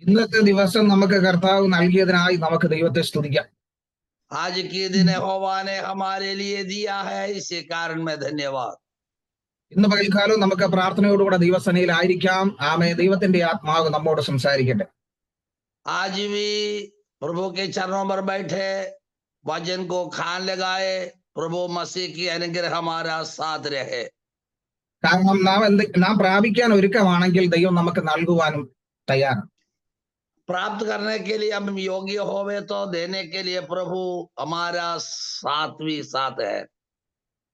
ഇന്നത്തെ ദിവസം നമുക്ക് കർത്താവ് നൽകിയതിനായി നമുക്ക് ദൈവത്തെ സ്തുതിക്കാം. आज के दिन यहोवा ने हमारे लिए दिया है, इसी कारण में धन्यवाद। ഇന്ന് പകൽക്കാലം നമുക്ക് പ്രാർത്ഥനയോടുകൂടെ ദൈവസനയിലായിരിക്കാം. ആമേ. ദൈവത്തിന്റെ ആത്മാവ് നമ്മോട് സംസാരിക്കട്ടെ. आज भी प्रभु के चरणों पर बैठे वचन को खान लगाए, प्रभु मसीह की अनुग्रह हमारा साथ रहे। കാരണം നാം പ്രാപിക്കാൻ ഒരുക്കമാണെങ്കിൽ ദൈവം നമുക്ക് നൽകുവാനും തയ്യാറാണ്. प्राप्त करने के लिए हम योग्य होवे तो देने के लिए प्रभु हमारा साथ भी साथ है।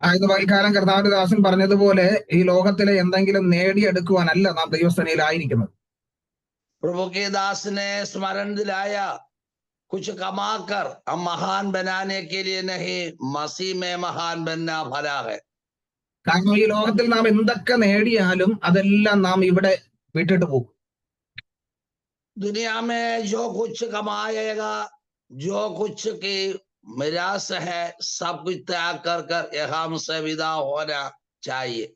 ഇന്ന് പകൽക്കാലം കർത്താവിന്റെ ദാസൻ പറഞ്ഞതുപോലെ ഈ ലോകത്തിലെ എന്തെങ്കിലും നേടിയെടുക്കുവാനല്ല നാം ദൈവസനയിലായിരിക്കുന്നത്. प्रभु के दास ने स्मरण दिलाया, कुछ कमाकर हम महान बनाने के लिए नहीं, मसीह में महान बनना भला है। കാരണം ഈ ലോകത്തിൽ നാം എന്തൊക്കെ നേടിയാലും അതെല്ലാം നാം ഇവിടെ വിട്ടിട്ട് പോകും. दुनिया में जो कुछ कमाएगा, जो कुछ की मिरास है, सब कुछ त्याग कर कर यहाँ से विदा होना चाहिए।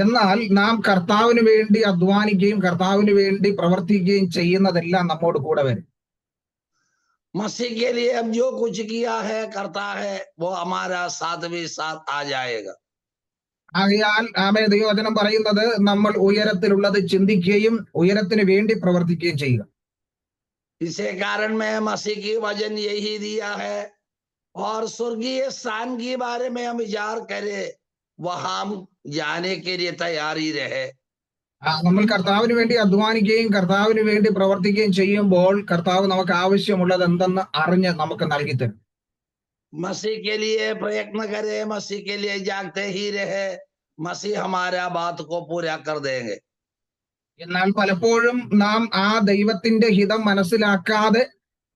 എന്നാൽ നാം കർത്താവിന് വേണ്ടി അധ്വാനിക്കുകയും കർത്താവിന് വേണ്ടി പ്രവർത്തിക്കുകയും ചെയ്യുന്നതെല്ലാം നമ്മോട് കൂടെ വരും. मसीह के लिए अब जो कुछ किया है करता है, वो हमारा साथ भी साथ आ जाएगा। ആകയാൽ ആമേ ദൈവവചനം പറയുന്നത് നമ്മൾ ഉയരത്തിലുള്ളത് ചിന്തിക്കുകയും ഉയരത്തിന് വേണ്ടി പ്രവർത്തിക്കുകയും ചെയ്യുക. इसे कारण में मसीह की वचन यही दिया है, और स्वर्गीय स्थान के बारे में हम विचार करें, वहां हम जाने के लिए तैयारी रहे। നമ്മൾ കർത്താവിന് വേണ്ടി അധ്വാനിക്കുകയും കർത്താവിന് വേണ്ടി പ്രവർത്തിക്കുകയും ചെയ്യുമ്പോൾ കർത്താവ് നമുക്ക് ആവശ്യമുള്ളത് എന്തെന്ന് അറിഞ്ഞ് നമുക്ക് നൽകി തരും. मसीह के लिए प्रयत्न करे, मसीह के लिए जागते ही रहे, मसीह हमारा बात को पूरा कर देंगे। എന്നാൽ പലപ്പോഴും നാം ആ ദൈവത്തിന്റെ ഹിതം മനസ്സിലാക്കാതെ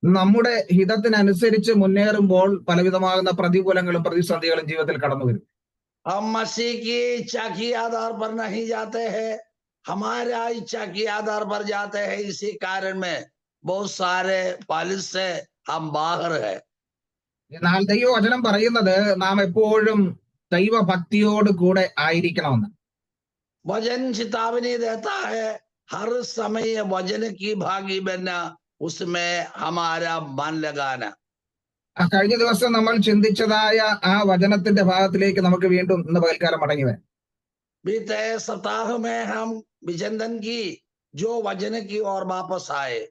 നമ്മുടെ ഹിതത്തിനനുസരിച്ച് മുന്നേറുമ്പോൾ പലവിധമാകുന്ന പ്രതികൂലങ്ങളും പ്രതിസന്ധികളും ജീവിതത്തിൽ കടന്നു വരും. हम मसीह की इच्छा के आधार पर नहीं जाते हैं, हमारा इच्छा के आधार पर जाते हैं। इसी कारण में बहुत सारे पालिस से हम बाहर है। എന്നാൽ ദൈവവചനം പറയുന്നത് നാം എപ്പോഴും ദൈവഭക്തിയോട് കൂടെ ആയിരിക്കണമെന്ന്. वचन चेतावनी देता है, हर समय वचन की भागी बनना, उसमें हमारा मन लगाना। കഴിഞ്ഞ ദിവസം നമ്മൾ ചിന്തിച്ചതായ ആ വചനത്തിന്റെ ഭാഗത്തിലേക്ക് നമുക്ക് വീണ്ടും ഇന്ന് പകൽക്കാലം മടങ്ങി വരാം. बीते सप्ताह में हम विचंदन की जो वचन की ओर वापस आए।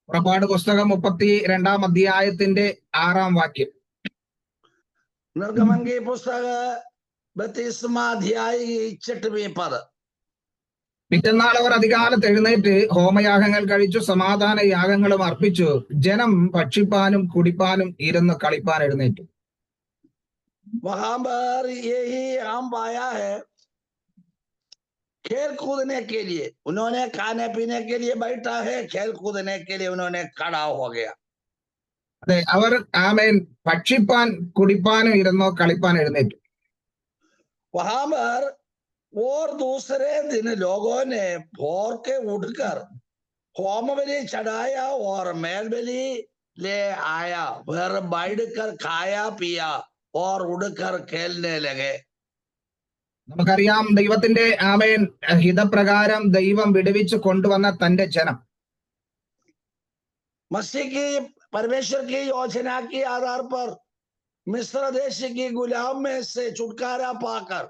പുറപ്പാട് പുസ്തകം 32 അധ്യായത്തിന്റെ 6 വാക്യം. निर्गमन की पुस्तक 32 अध्याय 6वें पद। പിറ്റന്നാൾ അവർ അധികാലത്ത് എഴുന്നേറ്റ് ഹോമയാഗങ്ങൾ കഴിച്ചു, സമാധാന യാഗങ്ങളും അർപ്പിച്ചു. ജനം ഭക്ഷിപ്പാനും കുടിപ്പാനും ഇരുന്ന് കളിപ്പാൻ എഴുന്നേറ്റു. वहां पर यही हम पाया है, खेल कूदने के लिए उन्होंने खाने पीने के लिए बैठा है, खेल कूदने के लिए उन्होंने खड़ा हो गया। അതെ, അവർ ആമേൻ ഭക്ഷിപ്പാൻ കുടിപ്പാനും ഇരുന്നോ കളിപ്പാൻ എഴുന്നേറ്റു. वहां पर और दूसरे दिन लोगों ने भोर के उठकर होम बलि चढ़ाया और मेल बलि ले आया, फिर बैठ कर खाया पिया और उड़कर खेलने लगे। നമുക്കറിയാം, ദൈവത്തിന്റെ ആമേൻ ഹിതപ്രകാരം ദൈവം വിടുവിച്ച് കൊണ്ടുവന്ന തന്റെ ജനം मसीह की परमेश्वर की योजना के आधार पर मिस्र देश की गुलाम में से छुटकारा पाकर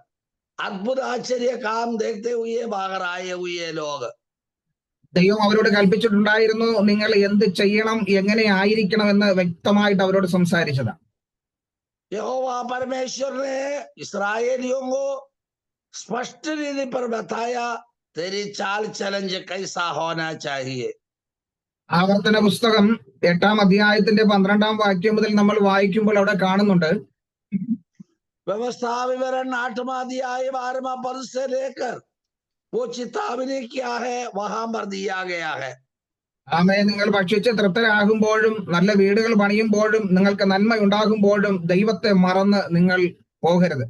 अद्भुत आश्चर्य काम देखते हुए बाहर आए हुए लोग, ദൈവം അവരോട് കൽപ്പിച്ചിട്ടുണ്ടായിരുന്നു, നിങ്ങൾ എന്ത് ചെയ്യണം, എങ്ങനെ ആയിരിക്കണം എന്ന് വ്യക്തമായിട്ട് അവരോട് സംസാരിച്ചതാണ്. यहोवा परमेश्वर ने इस्राएलियों को स्पष्ट रीति पर बताया, तेरी चाल चलन कैसा होना चाहिए। ആവർത്തന പുസ്തകം 8 അധ്യായത്തിന്റെ 12 വാക്യം മുതൽ നമ്മൾ വായിക്കുമ്പോൾ അവിടെ കാണുന്നുണ്ട്, व्यवस्था विवरण 8वां अध्याय 12वां पद से लेकर वो चेतावनी क्या है वहां पर दिया गया है। ആമേ, നിങ്ങൾ ഭക്ഷിച്ച് തൃപ്തരാകുമ്പോഴും നല്ല വീടുകൾ പണിയുമ്പോഴും നിങ്ങൾക്ക് നന്മ ഉണ്ടാകുമ്പോഴും ദൈവത്തെ മറന്ന് നിങ്ങൾ പോകരുത്.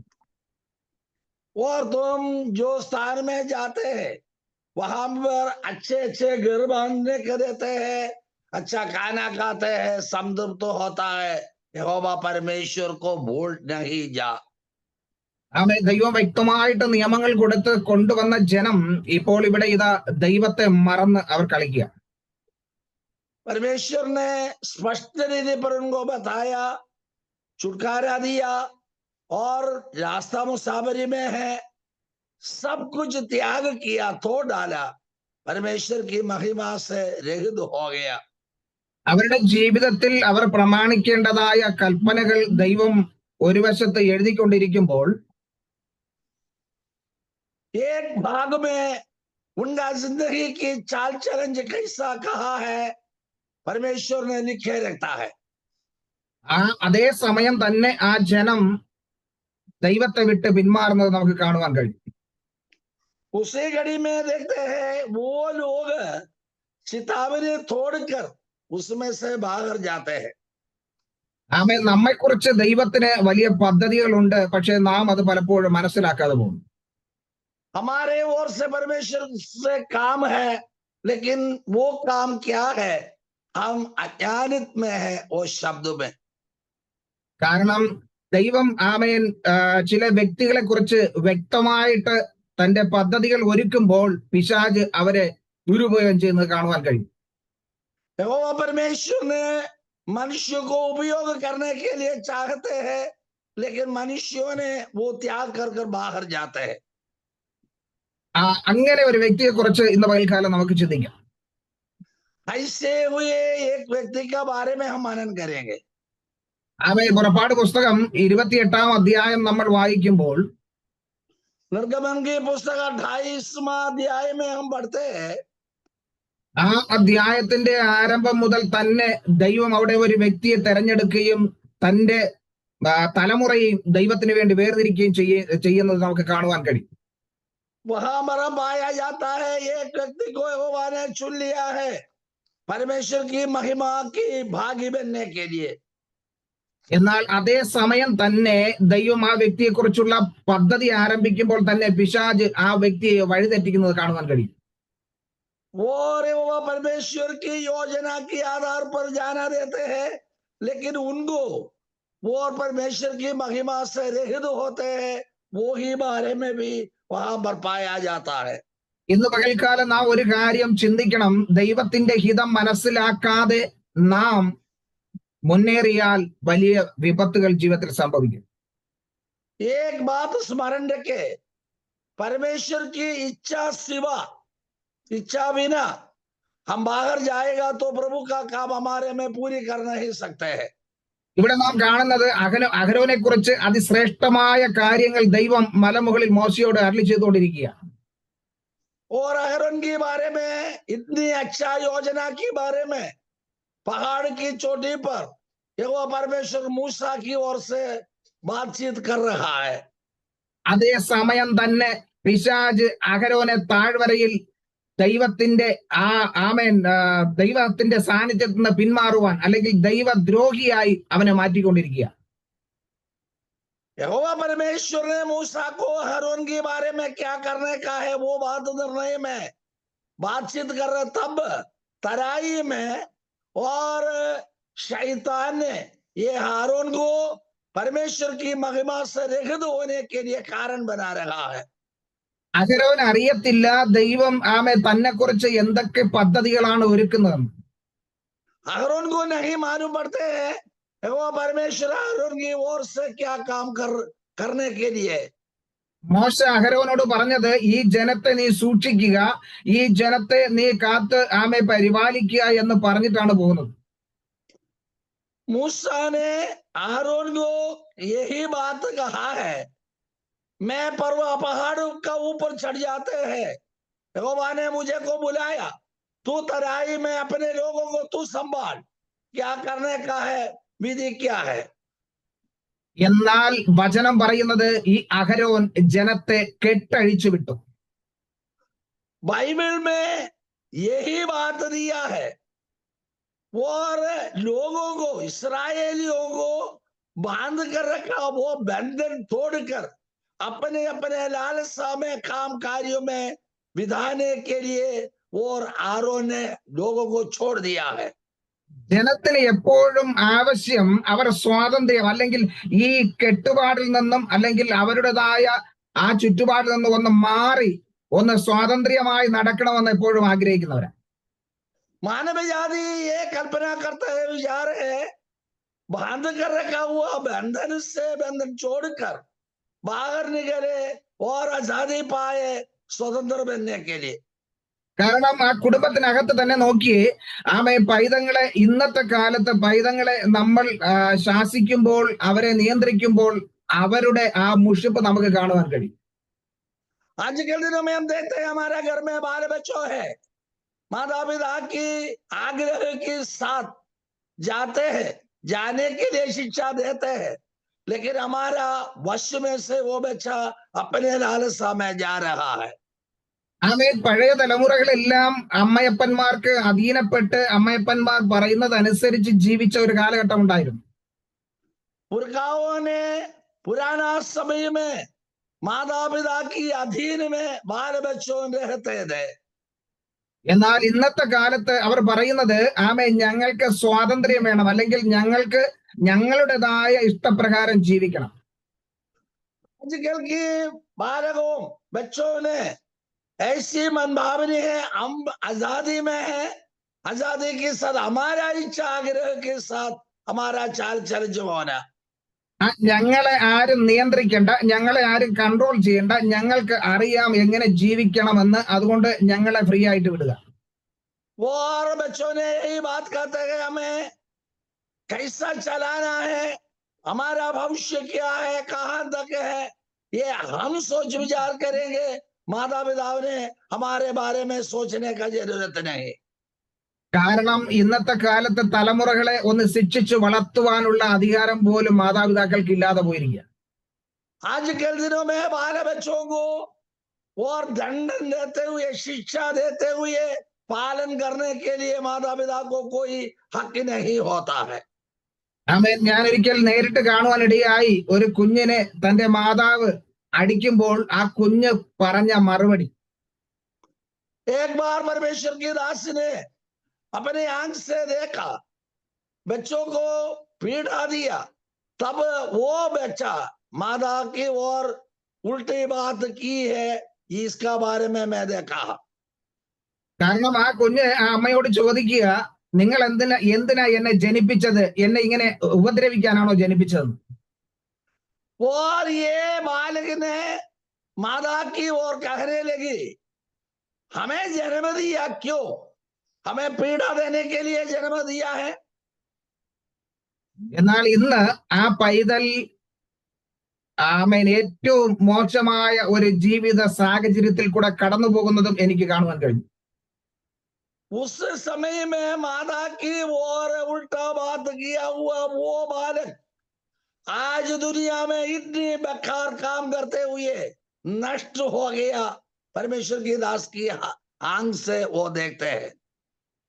और तुम जो स्थान में जाते हैं वहां पर अच्छे अच्छे घर बांधने के देते हैं, अच्छा खाना खाते हैं, संतुष्ट होता है, यहोवा परमेश्वर को भूल नहीं जा। ദൈവം വ്യക്തമായിട്ട് നിയമങ്ങൾ കൊടുത്ത് കൊണ്ടുവന്ന ജനം ഇപ്പോൾ ഇവിടെ ഇതാ ദൈവത്തെ മറന്ന് അവർ കളിക്കുക. परमेश्वर ने स्पष्ट रीति पर उनको बताया, छुटकारा दिया और रास्ता मुसाफरी में है, सब कुछ त्याग किया, तोड़ डाला, परमेश्वर की महिमा से रहित हो गया. അവരുടെ ജീവിതത്തിൽ അവർ പ്രമാണിക്കേണ്ടതായ കൽപ്പനകൾ ദൈവം ഒരു വശത്ത് എഴുതിക്കൊണ്ടിരിക്കുമ്പോൾ एक भाग में उनका जिंदगी की चाल चलन कैसा कहा है परमेश्वर ने लिखे रखता है. അതേ സമയം തന്നെ ആ ജനം ദൈവത്തെ വിട്ട് പിന്മാറുന്നത് നമുക്ക് കാണുവാൻ കഴിയും. उसी घड़ी में देखते हैं वो लोग चितावनी तोड़कर उसमें से बाहर जाते हैं. നമ്മെക്കുറിച്ച് ദൈവത്തിന് വലിയ പദ്ധതികളുണ്ട്, പക്ഷെ നാം അത് പലപ്പോഴും മനസ്സിലാക്കാതെ പോകും. हमारे ओर से परमेश्वर से काम है, लेकिन वो काम क्या है हम अज्ञानित में है वो शब्द में. കാരണം ദൈവം ചില വ്യക്തികളെ കുറിച്ച് വ്യക്തമായിട്ട് തന്റെ പദ്ധതികൾ ഒരുക്കുമ്പോൾ പിശാച് അവരെ ദുരുപയോഗം ചെയ്യുന്നത് കാണുവാൻ കഴിയും. यहोवा परमेश्वर ने मनुष्य को उपयोग करने के लिए चाहते हैं, लेकिन मनुष्यों ने वो त्याग कर कर बाहर जाते हैं. അങ്ങനെ ഒരു വ്യക്തിയെ കുറിച്ച് ഇന്ന് പകൽക്കാലം നമുക്ക് ചിന്തിക്കാം. ऐसे हुए एक व्यक्ति के बारे में हम मनन करेंगे. പുറപ്പാട് പുസ്തകം 28-ാം അധ്യായം നമ്മൾ വായിക്കുമ്പോൾ निर्गमन की पुस्तक 28वां अध्याय में हम पढ़ते हैं. ആ അധ്യായത്തിന്റെ ആരംഭം മുതൽ തന്നെ ദൈവം അവിടെ ഒരു വ്യക്തിയെ തെരഞ്ഞെടുക്കുകയും തന്റെ തലമുറയും ദൈവത്തിന് വേണ്ടി വേർതിരിക്കുകയും ചെയ്യുന്നത് നമുക്ക് കാണുവാൻ കഴിയും. वहां मरा पाया जाता है एक व्यक्ति को यहोवा ने चुन लिया है परमेश्वर की महिमा की भागी बनने के लिए. എന്നാൽ അതേ സമയം തന്നെ ദൈവം ആ വ്യക്തിയെ കുറിച്ചുള്ള പദ്ധതി ആരംഭിക്കുമ്പോൾ തന്നെ പിശാച് ആ വ്യക്തിയെ വഴിതെറ്റിക്കുന്നത് കാണുവാൻ കഴിയും. और यहोवा परमेश्वर की योजना के आधार पर जाना देते हैं, लेकिन उनको वो और परमेश्वर की महिमा से रहित होते हैं, वो ही बारे में भी वहां पर पाया जाता है. ഇന്ന് പകൽക്കാലം നാം ഒരു കാര്യം ചിന്തിക്കണം. ദൈവത്തിന്റെ ഹിതം മനസ്സിലാക്കാതെ നാം മുന്നേറിയാൽ വലിയ വിപത്തുകൾ ജീവിതത്തിൽ സംഭവിക്കും. एक बात स्मरण रखे, परमेश्वर की इच्छा सिवा, इच्छा बिना हम बाहर जाएगा तो प्रभु का काम हमारे में पूरी कर नहीं सकते हैं. ഇവിടെ നാം കാണുന്നത് അഹരോനെ കുറിച്ച് അതിശ്രേഷ്ഠമായ കാര്യങ്ങൾ ദൈവം മലമുകളിൽ മോശയോട് അരുളി ചെയ്തുകൊണ്ടിരിക്കുക. और अहरोन के बारे में इतनी अच्छा योजना के बारे में पहाड़ की चोटी पर यहोवा परमेश्वर मूसा की ओर से बातचीत कर रहा है. അതേ സമയം തന്നെ പിശാച് അഹരോനെ താഴ്വരയിൽ ദൈവത്തിന്റെ ദൈവത്തിന്റെ സാന്നിധ്യത്തിൽ നിന്ന് പിന്മാറുവാൻ അല്ലെങ്കിൽ ദൈവദ്രോഹിയായി അവനെ മാറ്റിക്കൊണ്ടിരിക്കുക. यहोवा परमेश्वर ने मूसा को अहरोन के बारे में क्या करने का है वो बात निर्णय में बातचीत कर रहे, तब तराई में और शैतान ने ये हारून को परमेश्वर की महिमा से रहित होने के लिए कारण बना रहा है. അഹരോൻ അറിയത്തില്ല ദൈവം തന്നെ കുറിച്ച് എന്തൊക്കെ പദ്ധതികളാണ് ഒരുക്കുന്നതെന്ന്. अहरोन को नहीं मालूम पड़ते हैं यहोवा परमेश्वर अहरोन की ओर से क्या काम करने के लिए. മോശ അഹരോനോട് പറഞ്ഞത് ഈ ജനത്തെ നീ സൂക്ഷിക്കുക, ഈ ജനത്തെ നീ കാത്ത് പരിപാലിക്കുക എന്ന് പറഞ്ഞിട്ടാണ് പോകുന്നത്. मूसा ने अहरोन को यही बात कहा है, मैं पहाड़ का ऊपर चढ़ जाते हैं, यहोवा ने मुझे को बुलाया, तू तराई में अपने लोगों को तू संभाल, क्या करने का है, विधि क्या है. എന്നാൽ വചനം പറയുന്നത് ഈ അഹരോൻ ജനത്തെ കെട്ടഴിച്ചു വിട്ടു. बाइबल में यही बात दिया है. और लोगों को, इस्राएलियों को बांध कर रखा, वो बंधन तोड़कर अपने अपने लालसा में काम कार्यों में विधाने के लिए और आरोन ने लोगों को छोड़ दिया है. ജനത്തിന് എപ്പോഴും ആവശ്യം അവർ സ്വാതന്ത്ര്യം, അല്ലെങ്കിൽ ഈ കെട്ടുപാടിൽ നിന്നും അല്ലെങ്കിൽ അവരുടേതായ ആ ചുറ്റുപാടിൽ നിന്നും ഒന്ന് മാറി ഒന്ന് സ്വാതന്ത്ര്യമായി നടക്കണമെന്ന് എപ്പോഴും ആഗ്രഹിക്കുന്നവരാ. मानव जाति ये कल्पना करता है, विचार है, बांध कर रखा हुआ बंधन से बंधन छोड़कर बाहर निकले और आजादी पाए स्वतंत्र बनने के लिए. കാരണം ആ കുടുംബത്തിനകത്ത് തന്നെ നോക്കിയേ, പൈതങ്ങളെ, ഇന്നത്തെ കാലത്ത് പൈതങ്ങളെ നമ്മൾ ശാസിക്കുമ്പോൾ, അവരെ നിയന്ത്രിക്കുമ്പോൾ അവരുടെ ആ മുഷിപ്പ് നമുക്ക് കാണുവാൻ കഴിയും. आजकल दिनों में हम देखते हैं हमारा घर में बाल बच्चों है, माता पिता की आग्रह के साथ जाते हैं, जाने के लिए शिक्षा देते हैं, लेकिन हमारा वश में से वो बच्चा अपने लालसा में जा रहा है. പഴയ തലമുറകളെല്ലാം അമ്മയപ്പന്മാർക്ക് അധീനപ്പെട്ട് അമ്മയപ്പന്മാർ പറയുന്നതനുസരിച്ച് ജീവിച്ച ഒരു കാലഘട്ടം ഉണ്ടായിരുന്നു. पुरखाओं ने पुराना समय में माता पिता की अधीन में बाल बच्चों रहते थे. എന്നാൽ ഇന്നത്തെ കാലത്ത് അവർ പറയുന്നത്, ഞങ്ങൾക്ക് സ്വാതന്ത്ര്യം വേണം, അല്ലെങ്കിൽ ഞങ്ങൾക്ക് ഞങ്ങളുടേതായ ഇഷ്ടപ്രകാരം ജീവിക്കണം. आजकल की बालकों बच्चों ने ऐसी मनभावनी है, हम आजादी में है, आजादी के साथ हमारा इच्छा आग्रह के साथ हमारा चाल चल होना. ഞങ്ങളെ ആരും നിയന്ത്രിക്കേണ്ട, ഞങ്ങളെ ആരും കൺട്രോൾ ചെയ്യേണ്ട, ഞങ്ങൾക്ക് അറിയാം എങ്ങനെ ജീവിക്കണമെന്ന്, അതുകൊണ്ട് ഞങ്ങളെ ഫ്രീ ആയിട്ട് വിടുക. वो और बच्चों ने यही बात करते हैं, हमें कैसा चलाना है, हमारा भविष्य क्या है, कहां तक है, ये हम सोच विचार करेंगे. माता पिताओं ने हमारे बारे में सोचने का जरूरत नहीं. കാരണം ഇന്നത്തെ കാലത്തെ തലമുറകളെ ഒന്ന് ശിക്ഷിച്ച് വളർത്തുവാനുള്ള അധികാരം പോലും മാതാപിതാക്കൾക്ക് ഇല്ലാതെ പോയിരിക്കുക. आजकल दिनों में बाल बच्चों को और दंडन देते हुए, शिक्षा देते हुए पालन करने के लिए माता पिता को कोई हक नहीं होता है. ഞാൻ ഒരിക്കൽ നേരിട്ട് കാണുവാനിടയായി ഒരു കുഞ്ഞിനെ തന്റെ മാതാവ് അടിക്കുമ്പോൾ ആ കുഞ്ഞ് പറഞ്ഞ മറുപടി, एक बार परमेश्वर की दास ने अपने आंख से देखा, बच्चों को पीटा दिया, तब वो बच्चा माता की ओर उल्टी बात की है, इसका बारे में मैं देखा. കാരണം ആ കുഞ്ഞ് ആ അമ്മയോട് ചോദിക്കുക, നിങ്ങൾ എന്തിനാ എന്നെ ജനിപ്പിച്ചത്, എന്നെ ഇങ്ങനെ ഉപദ്രവിക്കാനാണോ ജനിപ്പിച്ചത്? और ये बालक ने माता की ओर कहने लगी, हमें जन्म दिया क्यों, हमें पीड़ा देने के लिए जन्म दिया है. എന്നാൽ ഇന്ന് ആ പൈതൽ ഏറ്റവും മോശമായ ഒരു ജീവിത സാഹചര്യത്തിൽ കൂടെ കടന്നു പോകുന്നതും എനിക്ക് കാണുവാൻ കഴിഞ്ഞു. उस समय में माता की ओर उल्टा बात किया हुआ वो बालक आज दुनिया में इतनी बेकार काम करते हुए नष्ट हो गया. परमेश्वर की दास की आंख से वो देखते हैं.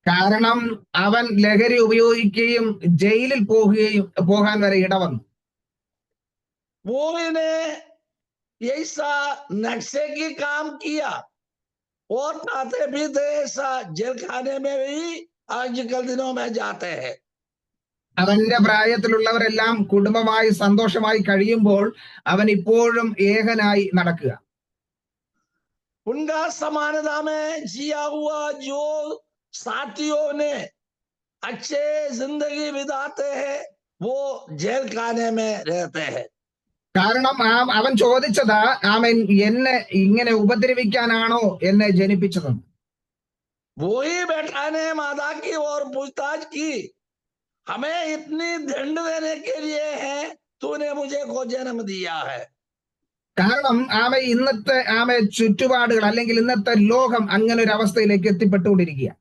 കാരണം അവൻ ലഹരി ഉപയോഗിക്കുകയും ജയിലിൽ പോകാൻ വരെ ഇടവന്നു. मूवी ने ऐसा नक्शे की काम किया और खाते पीते ऐसा जेल खाने में भी आजकल दिनों में जाते हैं. അവന്റെ പ്രായത്തിലുള്ളവരെല്ലാം കുടുംബമായി സന്തോഷമായി കഴിയുമ്പോൾ അവൻ ഇപ്പോഴും ഏകനായി നടക്കുക. उनका समानता में जिया हुआ जो साथियों ने अच्छे जिंदगी बिताते हैं, वो जेल खाने में रहते हैं. കാരണം അവൻ ചോദിച്ചതാ, എന്നെ ഇങ്ങനെ ഉപദ്രവിക്കാനാണോ എന്നെ ജനിപ്പിച്ചതെന്ന്. वही बेटा ने माता की ओर पूछताछ की, हमें इतनी दंड देने के लिए है, तूने मुझे को जन्म दिया है. കാരണം ഇന്നത്തെ ചുറ്റുപാടുകൾ, അല്ലെങ്കിൽ ഇന്നത്തെ ലോകം അങ്ങനെ ഒരു അവസ്ഥയിലേക്ക് എത്തിപ്പെട്ടുകൊണ്ടിരിക്കുക.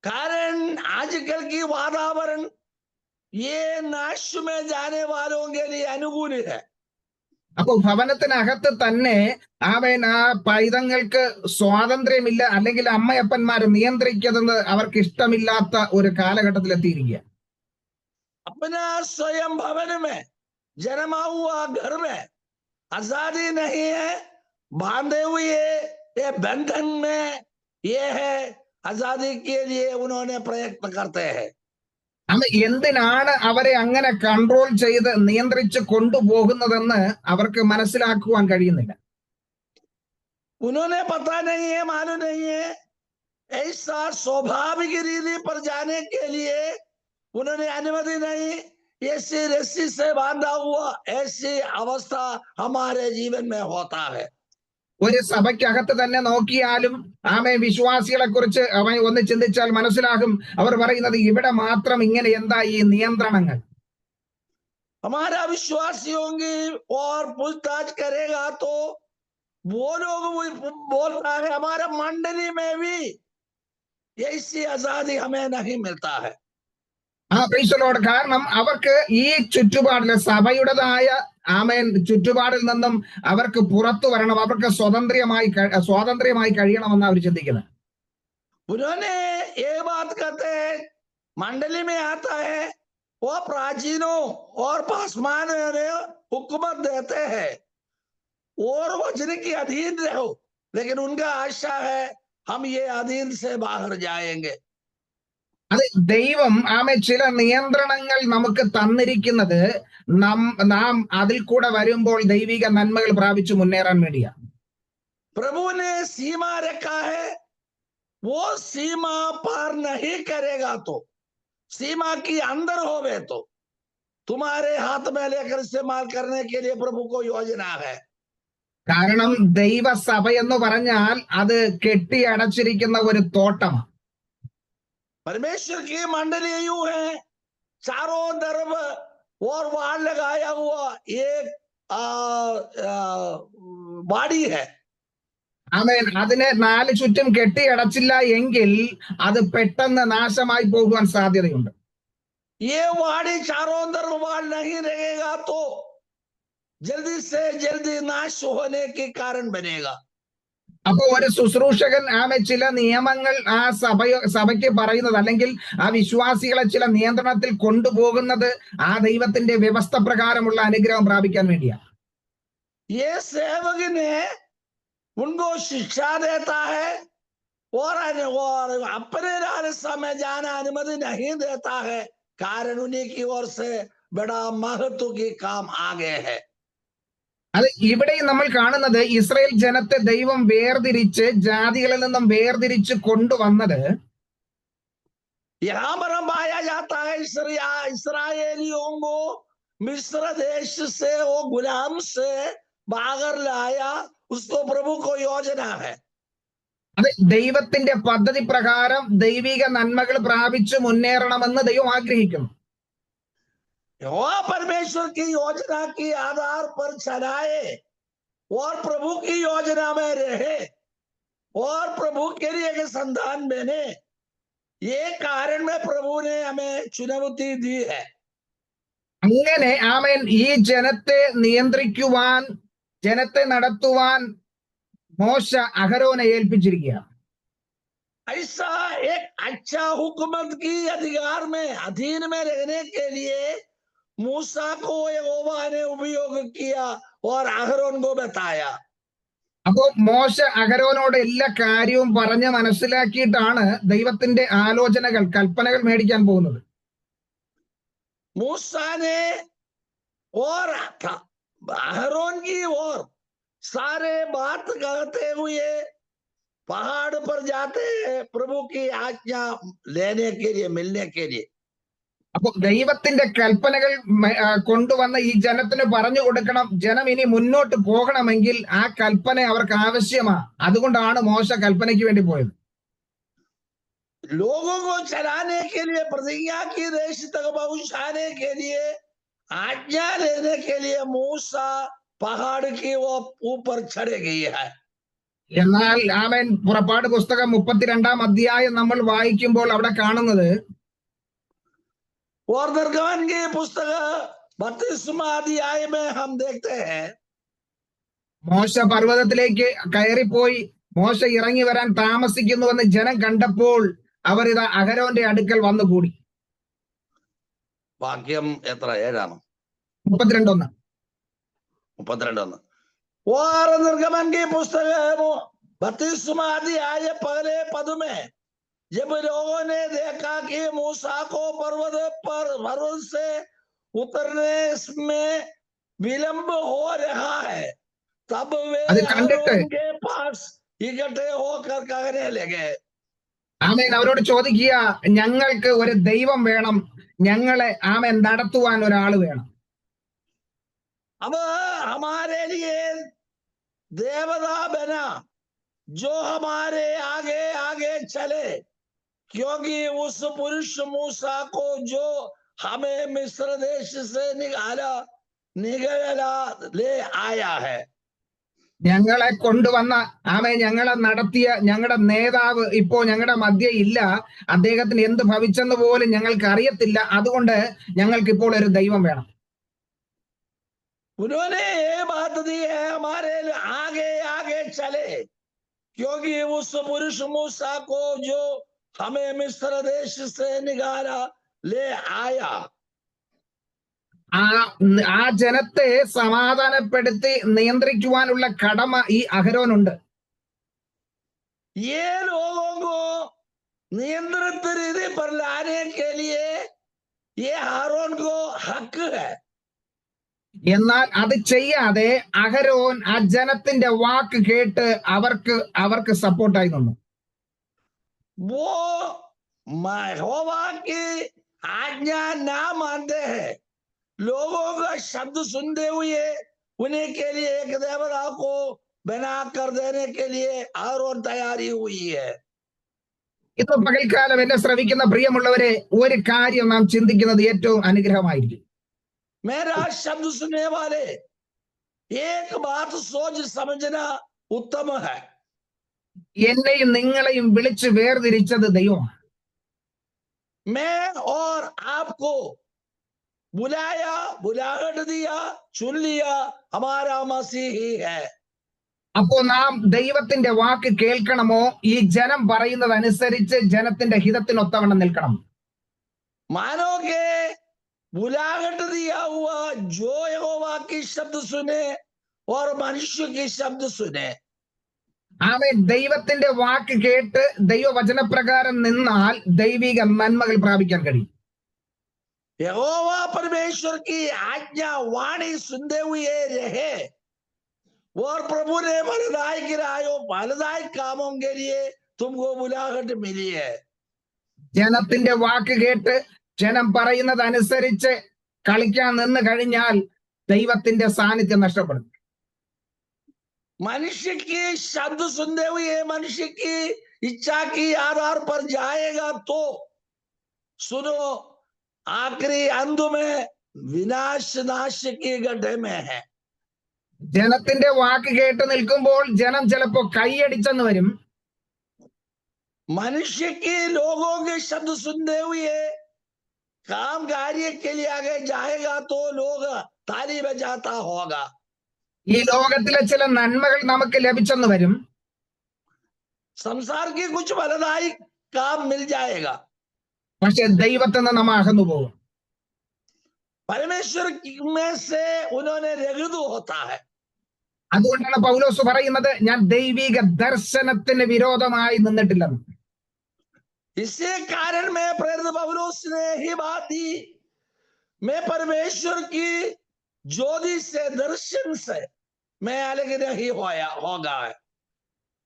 कारण आजकल की वातावरण ये नाश में जाने वालों के लिए अनुकूल है. അപ്പോൾ ഭവനത്തിനകത്ത് തന്നെ ആ പൈതങ്ങൾക്ക് സ്വാതന്ത്ര്യമില്ല, അല്ലെങ്കിൽ അമ്മയപ്പന്മാരെ നിയന്ത്രിക്കുന്നത് അവർക്ക് ഇഷ്ടമില്ലാത്ത ഒരു കാലഘട്ടത്തിൽ എത്തിയിരിക്കുക. अपना स्वयं भवन में जन्मा हुआ घर में आजादी नहीं है, बांधे हुए ये बंधन में ये है, आजादी के लिए उन्होंने प्रयत्न करते हैं. എന്തിനാണ് അവരെ അങ്ങനെ കൺട്രോൾ ചെയ്ത് നിയന്ത്രിച്ച് കൊണ്ടുപോകുന്നതെന്ന് അവർക്ക് മനസ്സിലാക്കുവാൻ കഴിയുന്നില്ല. उन्होंने पता नहीं है, मालूम नहीं है, ऐसा स्वाभाविक रीति पर जाने के लिए उन्होंने अनुमति नहीं। ऐसी रस्सी से बांधा हुआ ऐसी अवस्था हमारे जीवन में होता है। ഒരു സഭയ്ക്കകത്ത് തന്നെ നോക്കിയാലും വിശ്വാസികളെ കുറിച്ച് ഒന്ന് ചിന്തിച്ചാൽ മനസ്സിലാകും. അവർ പറയുന്നത് ഇവിടെ മാത്രം ഇങ്ങനെ എന്താ ഈ നിയന്ത്രണങ്ങൾ. हमारा विश्वासियों की और पूछताछ करेगा तो वो लोग बोलता है हमारा मंडली में भी ऐसी आजादी हमें नहीं मिलता है. കാരണം അവർക്ക് ഈ ചുറ്റുപാടിലെ സഭയുടേതായ ചുറ്റുപാടിൽ നിന്നും അവർക്ക് പുറത്തു വരണം, അവർക്ക് സ്വാതന്ത്ര്യമായി കഴിയണമെന്ന് അവർ ചിന്തിക്കുന്നത്. उन्होंने ये बात कहते हैं मंडली में आता है वो प्राचीनों और पासवान हुकूमत देते हैं और वचन के अधीन रहो, लेकिन उनका आशा है हम ये अधीन से बाहर जाएंगे. അത് ദൈവം ചില നിയന്ത്രണങ്ങൾ നമുക്ക് തന്നിരിക്കുന്നത് നാം അതിൽ കൂടെ വരുമ്പോൾ ദൈവിക നന്മകൾ പ്രാപിച്ചു മുന്നേറാൻ വേണ്ടിയാണ്. प्रभु ने सीमा रखा है, वो सीमा पार नहीं करेगा तो सीमा की अंदर होवे तो तुम्हारे हाथ में लेकर इस्तेमाल करने के लिए प्रभु को योजना है. കാരണം ദൈവസഭ എന്ന് പറഞ്ഞാൽ അത് കെട്ടിയടച്ചിരിക്കുന്ന ഒരു തോട്ടമാണ്. परमेश्वर की मंडली यूं है, चारों तरफ और वाड़ लगाया हुआ एक बाड़ी है. അതിനെ നാല് ചുറ്റും കെട്ടിയടച്ചില്ല എങ്കിൽ അത് പെട്ടെന്ന് നാശമായി പോകുവാൻ സാധ്യതയുണ്ട്. ये वाड़ी चारों तरफ वाड़ नहीं रहेगा तो जल्दी से जल्दी नाश होने के कारण बनेगा. അപ്പൊ ഒരു ശുശ്രൂഷകൻ ചില നിയമങ്ങൾ സഭയ്ക്ക് പറയുന്നത് അല്ലെങ്കിൽ വിശ്വാസികളെ ചില നിയന്ത്രണത്തിൽ കൊണ്ടുപോകുന്നത് ദൈവത്തിന്റെ വ്യവസ്ഥ പ്രകാരമുള്ള അനുഗ്രഹം പ്രാപിക്കാൻ വേണ്ടിയാണ്. ये सेवक ने उनको शिक्षा देता है और अपने रास्ते में जाना अनुमति नहीं देता है, कारण उन्हीं की ओर से बड़ा महत्व की काम आगे है. അത് ഇവിടെയും നമ്മൾ കാണുന്നത് ഇസ്രായേൽ ജനത്തെ ദൈവം വേർതിരിച്ച് ജാതികളിൽ നിന്നും വേർതിരിച്ച് കൊണ്ടുവന്നത് यहाँ पर हम पाया जाता है इसराइलियों को मिस्र देश से वो गुलाम से बाहर लाया, उसको प्रभु को योजना है. അത് ദൈവത്തിന്റെ പദ്ധതി പ്രകാരം ദൈവിക നന്മകൾ പ്രാപിച്ചു മുന്നേറണമെന്ന് ദൈവം ആഗ്രഹിക്കുന്നു. वह परमेश्वर की योजना के आधार पर चलाए और प्रभु की योजना में रहे और प्रभु के लिए के संतान बने, ये कारण में प्रभु ने हमें चुनौती दी है. അങ്ങനെ ഈ ജനത്തെ നിയന്ത്രിക്കുവാൻ, ജനത്തെ നടത്തുവാൻ മോശ അഹരോനെ ഏൽപ്പിച്ചിരിക്കുകയാണ്. ऐसा एक अच्छा हुकूमत की अधिकार में अधीन में रहने के लिए मूसा को यहोवा ने उपयोग किया और अहरोन को बताया. അപ്പോ മോശ അഹരോനോട് എല്ലാ കാര്യവും പറഞ്ഞ് മനസ്സിലാക്കിയിട്ടാണ് ദൈവത്തിന്റെ ആലോചനകൾ, കൽപ്പനകൾ മേടിക്കാൻ പോകുന്നത്. मूसा ने और अहरोन की ओर सारे बात कहते हुए पहाड़ पर जाते हैं प्रभु की आज्ञा लेने के लिए, मिलने के लिए. അപ്പൊ ദൈവത്തിന്റെ കൽപ്പനകൾ കൊണ്ടുവന്ന ഈ ജനത്തിന് പറഞ്ഞു കൊടുക്കണം. ജനം ഇനി മുന്നോട്ട് പോകണമെങ്കിൽ ആ കൽപ്പന അവർക്ക് ആവശ്യമാണ്. അതുകൊണ്ടാണ് മോശ കൽപ്പനയ്ക്ക് വേണ്ടി പോയത്. लोगों को चलाने के लिए, प्रतिज्ञा की देश तक पहुंचाने के लिए, आज्ञा लेने के लिए मूसा पहाड़ की वो ऊपर चढ़ गई है. എന്നാൽ പുറപ്പാട് പുസ്തകം 32-ാം അധ്യായം നമ്മൾ വായിക്കുമ്പോൾ അവിടെ കാണുന്നത് और निर्गमन की पुस्तक 32वां अध्याय में हम देखते हैं മോശ പർവ്വതത്തിലേക്ക് കയറിപ്പോയി മോശ ഇറങ്ങി വരാൻ താമസിക്കുന്നുവെന്ന് ജനം കണ്ടപ്പോൾ അവരിതാ അഹരോന്റെ അടുക്കൽ വന്നുകൂടി. വാക്യം എത്ര? 7 32. और निर्गमन की पुस्तक 32वां अध्याय पहले पद में जब लोगों ने देखा कि मूसा को पर्वत से उतरने में विलंब हो रहा है, तब वे അത് കണ്ടിട്ട് हारून के पास इकट्ठे होकर कहने लगे, ആമേൻ അവരോട് ചോദിക്കുക, ഞങ്ങൾക്ക് ഒരു ദൈവം വേണം, ഞങ്ങളെ ആമേൻ നടത്തുവാൻ ഒരാൾ വേണം. अब हमारे लिए देवता बना जो हमारे आगे आगे चले, क्योंकि उस पुरुष मूसा को जो हमें मिस्र देश से निकाला ले आया है. ഞങ്ങളെ കൊണ്ടുവന്ന ആമേൻ ഞങ്ങളെ നടത്തിയ ഞങ്ങളുടെ നേതാവ് ഇപ്പോ ഞങ്ങളുടെ മധ്യ ഇല്ല. അദ്ദേഹത്തിന് എന്ത് ഭവിച്ചെന്ന് പോലും ഞങ്ങൾക്ക് അറിയത്തില്ല. അതുകൊണ്ട് ഞങ്ങൾക്ക് ഇപ്പോൾ ഒരു ദൈവം വേണം. उन्होंने ये बात दी है, हमारे आगे आगे चले, क्योंकि उस पुरुष मूसा को जो हमें मिस्र देश से निकाला ले आया. ആ ജനത്തെ സമാധാനപ്പെടുത്തി നിയന്ത്രിക്കുവാനുള്ള കടമ ഈ അഹരോനുണ്ട്. ये लोगों को नियंत्रित रीति पर लाने के लिए ये हारून को हक है. എന്നാൽ അത് ചെയ്യാതെ അഹരോൻ ആ ജനത്തിന്റെ വാക്ക് കേട്ട് അവർക്ക് സപ്പോർട്ടായി നിന്നു. वो यहोवा की आज्ञा ना मानते हैं, लोगों का शब्द सुनते हुए उन्हीं के लिए एक देवता को बना कर देने के लिए हारून तैयारी हुई है. ഇന്ന് പകൽക്കാലം എന്നെ ശ്രവിക്കുന്ന പ്രിയമുള്ളവരെ, ഒരു കാര്യം നാം ചിന്തിക്കുന്നത് ഏറ്റവും അനുഗ്രഹമായിരിക്കും. मेरा शब्द सुनने वाले एक बात सोच समझना उत्तम है. എന്നെയും നിങ്ങളെയും വിളിച്ച് വേർതിരിച്ചത് ദൈവമാണ്. मैं और आपको बुलाया, बुलाहट दिया, चुन लिया हमारा मसीह ही है. അപ്പോ നാം ദൈവത്തിന്റെ വാക്ക് കേൾക്കണമോ, ഈ ജനം പറയുന്നത് അനുസരിച്ച് ജനത്തിന്റെ ഹിതത്തിനൊത്തവണ്ണം നിൽക്കണം? मानो के बुलाहट दिया हुआ जो यहोवा की शब्द सुने और मनुष्य की शब्द सुने. ആമേൻ. ദൈവത്തിന്റെ വാക്ക് കേട്ട് ദൈവവചനപ്രകാരം നിന്നാൽ ദൈവിക നന്മകൾ പ്രാപിക്കാൻ കഴിയും. यहोवा परमेश्वर की आज्ञा वाणी सुनते हुए रहे और प्रभु ने फलदायक कामों के लिए तुमको बुलाहट मिली है. ജനത്തിന്റെ വാക്ക് കേട്ട് ജനം പറയുന്നത് അനുസരിച്ച് കളിക്കാൻ നിന്ന് കഴിഞ്ഞാൽ ദൈവത്തിന്റെ സാന്നിധ്യം നഷ്ടപ്പെടും. मनुष्य की शब्द सुनते हुए मनुष्य की इच्छा की आधार पर जाएगा तो सुनो, आखिरी अंत में विनाश नाश के गड्ढे में है. ജനത്തിന്റെ വാക്ക് കേട്ട് നിൽക്കുമ്പോൾ ജനം ചിലപ്പോ കൈയടിച്ചെന്ന് വരും. मनुष्य के लोगों के शब्द सुनते हुए काम कार्य के लिए आगे जाएगा तो लोग ताली बजाता होगा. ഈ ലോകത്തിലെ ചില നന്മകൾ നമുക്ക് ലഭിച്ചെന്ന് വരും. संसार की कुछ फलदायी काम मिल जाएगा, പക്ഷെ ദൈവത്തിൽ നിന്ന് നമ്മ അകന്നു പോകും. परमेश्वर में से उन्होंने रगदू होता है. അതുകൊണ്ടാണ് പൗലോസ് പറയുന്നത്, ഞാൻ ദൈവിക ദർശനത്തിന് വിരോധമായി നിന്നിട്ടില്ലെന്ന്. इसी कारण में प्रेरित पौलुस ने ही बात दी, मैं परमेश्वर की ज्योति से दर्शन से मैं अलग नहीं होगा.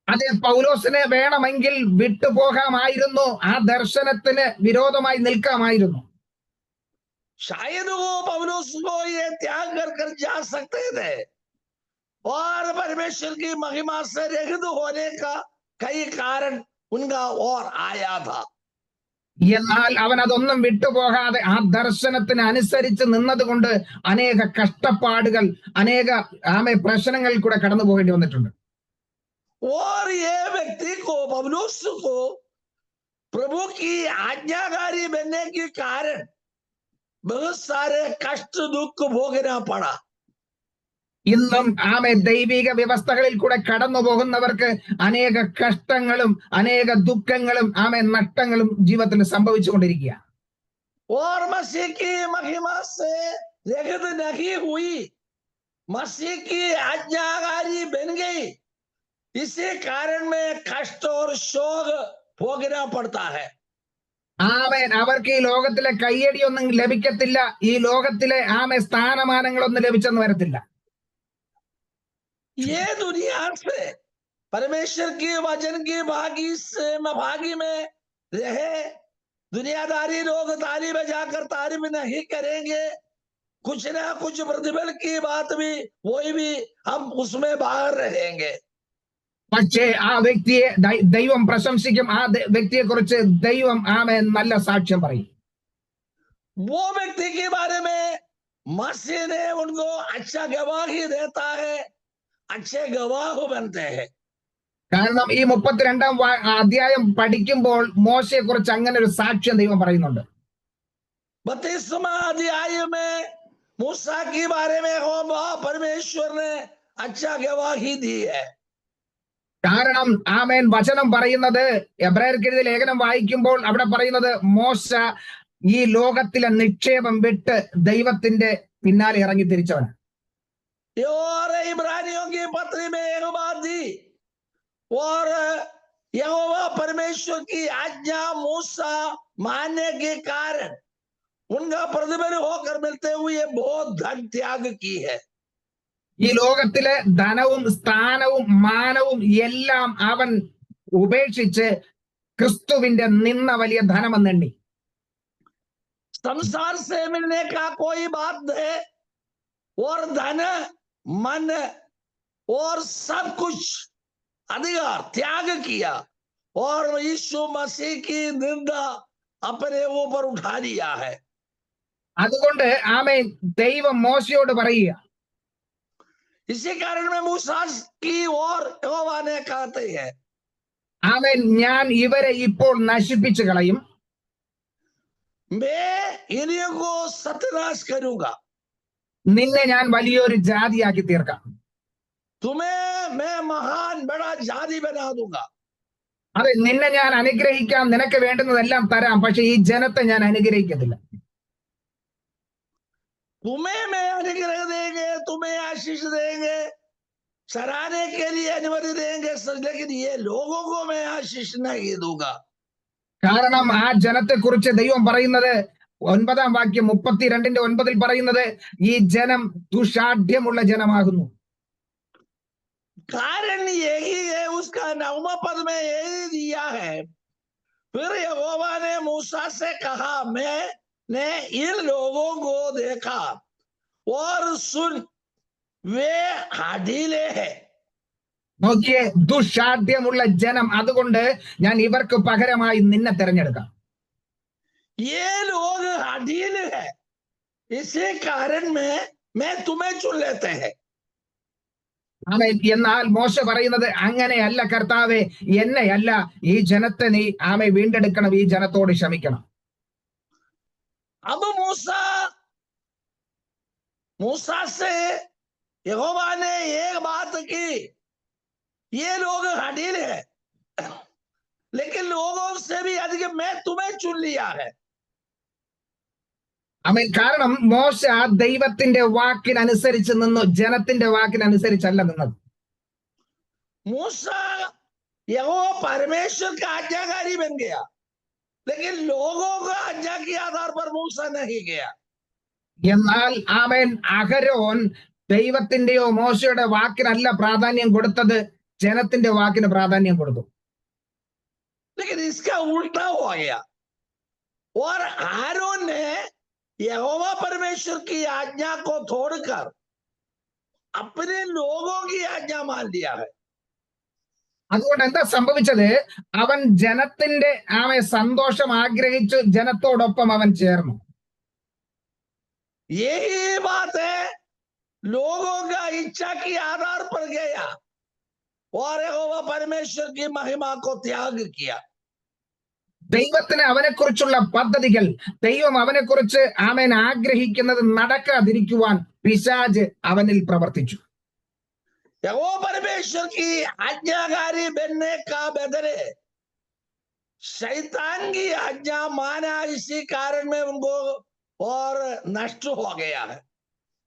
അതെ, പൗലോസിനെ വേണമെങ്കിൽ വിട്ടുപോകാമായിരുന്നു, ആ ദർശനത്തിന് വിരോധമായി നിൽക്കാമായിരുന്നു. शायद वो पौलुस को ये त्याग कर जा सकते थे और परमेश्वर की महिमा से रहित होने का कई कारण उनका और आया था. എന്നാൽ അവൻ അതൊന്നും വിട്ടുപോകാതെ ആ ദർശനത്തിന് അനുസരിച്ച് നിന്നത് കൊണ്ട് അനേക കഷ്ടപ്പാടുകൾ, അനേക പ്രശ്നങ്ങൾ കൂടെ കടന്നു പോകേണ്ടി വന്നിട്ടുണ്ട്. और ये व्यक्ति को, पौलुस को प्रभु की आज्ञाकारी बनने के कारण बहुत सारे कष्ट दुख भोगना पड़ा. ഇന്നും ദൈവിക വ്യവസ്ഥകളിൽ കൂടെ കടന്നു പോകുന്നവർക്ക് അനേക കഷ്ടങ്ങളും അനേക ദുഃഖങ്ങളും നഷ്ടങ്ങളും ജീവിതത്തിൽ സംഭവിച്ചുകൊണ്ടിരിക്കുക. और मसीह की महिमा से रगत नहीं हुई, मसीह की आज्ञाकारी बन गई. इसी कारण में कष्ट और शोक भोगना पड़ता है। ആമേൻ. അവർക്ക് ഈ ലോകത്തിലെ കയ്യടിയൊന്നും ലഭിക്കത്തില്ല. ഈ ലോകത്തിലെ സ്ഥാനമാനങ്ങളൊന്നും ലഭിച്ചെന്ന് വരത്തില്ല. ये दुनिया से परमेश्वर की वचन की भागी में रहे। दुनियादारी लोग ताली बजाकर तारीफ नहीं करेंगे, कुछ ना कुछ प्रतिफल की बात भी वही भी हम उसमें बाहर रहेंगे। പക്ഷേ ആ വ്യക്തിയെ ദൈവം പ്രശംസിക്കും. ആ വ്യക്തിയെ കുറിച്ച് ദൈവം നല്ല സാക്ഷ്യം പറയും. वो व्यक्ति के बारे में मसीह ने उनको अच्छा गवाही देता है, अच्छे गवाह बनते हैं। കാരണം ഈ 32-ാം അധ്യായം പഠിക്കുമ്പോൾ മോശയെ കുറിച്ച് അങ്ങനെ ഒരു സാക്ഷ്യം ദൈവം പറയുന്നുണ്ട്. 32वां अध्याय में मूसा के बारे में परमेश्वर ने अच्छा गवाही दी है। കാരണം വചനം പറയുന്നത്, എബ്രായർക്കെഴുതിയ ലേഖനം വായിക്കുമ്പോൾ അവിടെ പറയുന്നത് മോശ ഈ ലോകത്തിലെ നിക്ഷേപം വിട്ട് ദൈവത്തിന്റെ പിന്നാലെ ഇറങ്ങി തിരിച്ചവൻ. और इब्रानियों की पत्री में एक बात दी, और यहोवा परमेश्वर की आज्ञा मूसा मानने के कारण उनका प्रतिफल होकर मिलते हुए बहुत धन त्याग की है। ഈ ലോകത്തിലെ ധനവും സ്ഥാനവും മാനവും എല്ലാം അവൻ ഉപേക്ഷിച്ച് ക്രിസ്തുവിന്റെ നിന്ന വലിയ ധനമെന്നെണ്ണി. संसार से मिलने का कोई बात है, और धन मन और सब कुछ अधिकार त्याग किया और यीशु मसीह की निंदा अपने ऊपर उठा लिया है। അതുകൊണ്ട് ദൈവം മോശയോട് പറയുക, इसी कारण में मूसा की ओर यहोवा ने कहते हैं, ഞാൻ ഇവരെ ഇപ്പോൾ നശിപ്പിച്ചു കളയും, मैं इन्हीं को सत्यानाश करूंगा, നിന്നെ ഞാൻ വലിയൊരു ജാതിയാക്കി തീർക്കാം, तुम्हें मैं महान बड़ा जाति बना दूंगा। അതെ, നിന്നെ ഞാൻ അനുഗ്രഹിക്കാം, നിനക്ക് വേണ്ടുന്നതെല്ലാം തരാം, പക്ഷെ ഈ ജനത്തെ ഞാൻ അനുഗ്രഹിക്കത്തില്ല. तुम्हें मैं अनुग्रह देंगे, तुम्हें आशीष देंगे, सराहने के लिए अनुमति देंगे, लेकिन ये लोगों को मैं आशीष नहीं दूंगा। കാരണം ആ ജനത്തെ കുറിച്ച് ദൈവം പറയുന്നത് 9-ാം വാക്യം 32:9 പറയുന്നത്, ഈ ജനം ദുഷാഢ്യമുള്ള ജനമാകുന്നു. कारण यही है, उसका 9वां पद में यही दिया है, फिर यहोवा ने मूसा से कहा, मैंने इन लोगों को देखा और सुन, वे हाडीले हैं। നോക്കിയേ, ദുഷാഢ്യമുള്ള ജനം, അതുകൊണ്ട് ഞാൻ ഇവർക്ക് പകരമായി നിന്നെ തെരഞ്ഞെടുക്കാം. ये लोग हाडील है, इसी कारण में मैं तुम्हें चुन लेते हैं। എന്നാൽ മോശ പറയുന്നത്, അങ്ങനെയല്ല കർത്താവേ, എന്നെയല്ല, ഈ ജനത്തെ നീ വീണ്ടെടുക്കണം, ഈ ജനത്തോട് ക്ഷമിക്കണം. अब मूसा से यहोवा ने एक बात की, ये लोग हाडील है, लेकिन लोगों से भी अधिक मैं तुम्हें चुन लिया है। കാരണം മോശ ദൈവത്തിന്റെ വാക്കിനനുസരിച്ച് നിന്നു, ജനത്തിന്റെ വാക്കിനനുസരിച്ചല്ല നിന്നത്. मूसा यहोवा परमेश्वर का आज्ञाकारी बन गया, लेकिन लोगों का आज्ञा के आधार पर मूसा नहीं गया। എന്നാൽ അഹരോൻ ദൈവത്തിന്റെയോ മോശയുടെ വാക്കിനല്ല പ്രാധാന്യം കൊടുത്തത്, ജനത്തിന്റെ വാക്കിന് പ്രാധാന്യം കൊടുത്തു. लेकिन इसका उल्टा हो गया, और आरोन ने यहोवा परमेश्वर की आज्ञा को छोड़कर अपने लोगों की आज्ञा मान लिया है। അതുകൊണ്ട് എന്താ സംഭവിച്ചത്? അവൻ ജനത്തിന്റെ സന്തോഷം ആഗ്രഹിച്ചു, ജനത്തോടൊപ്പം അവൻ ചേർന്നു. यही बात है, लोगों का इच्छा के आधार पर गया और यहोवा परमेश्वर की महिमा को त्याग किया। ദൈവത്തിന് അവനെ കുറിച്ചുള്ള പദ്ധതികൾ, ദൈവം അവനെ കുറിച്ച് ആഗ്രഹിക്കുന്നത് നടക്കാതിരിക്കുവാൻ പിശാച് അവനിൽ പ്രവർത്തിച്ചു. यहोवा परमेश्वर की आज्ञाकारी बनने का बदले शैतान की आज्ञा माना, इसी कारण में उनको और नष्ट हो गया है।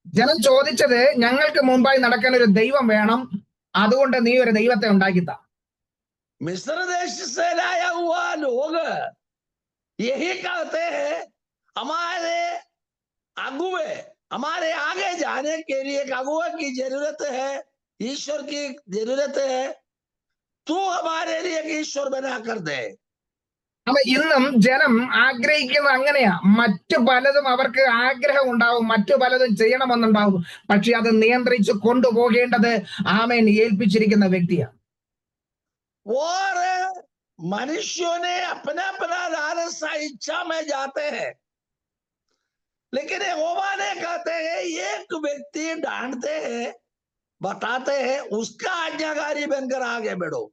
ജനം ചോദിച്ചത്, ഞങ്ങൾക്ക് മുമ്പായി നടക്കാൻ ഒരു ദൈവം വേണം, അതുകൊണ്ട് നീ ഒരു ദൈവത്തെ ഉണ്ടാക്കിത്ത. मिस्र देश से लाया हुआ लोग यही कहते हैं हमारे अगुवे, हमारे आगे जाने के लिए एक अगुवे की जरूरत है, ईश्वर की जरूरत है, तू हमारे लिए एक ईश्वर बना कर दे। അപ്പൊ ഇന്നും ജനം ആഗ്രഹിക്കുന്നത് അങ്ങനെയാ. മറ്റു പലതും അവർക്ക് ആഗ്രഹം ഉണ്ടാവും, മറ്റു പലതും ചെയ്യണമെന്നുണ്ടാവും. പക്ഷെ അത് നിയന്ത്രിച്ച് കൊണ്ടുപോകേണ്ടത് ആമേൻ ഏൽപ്പിച്ചിരിക്കുന്ന വ്യക്തിയാണ്. और मनुष्यों ने अपना अपना लालसा इच्छा में जाते हैं, लेकिन यहोवा ने कहते हैं एक व्यक्ति डांटते हैं, बताते हैं, उसका आज्ञाकारी बनकर आगे बढ़ो।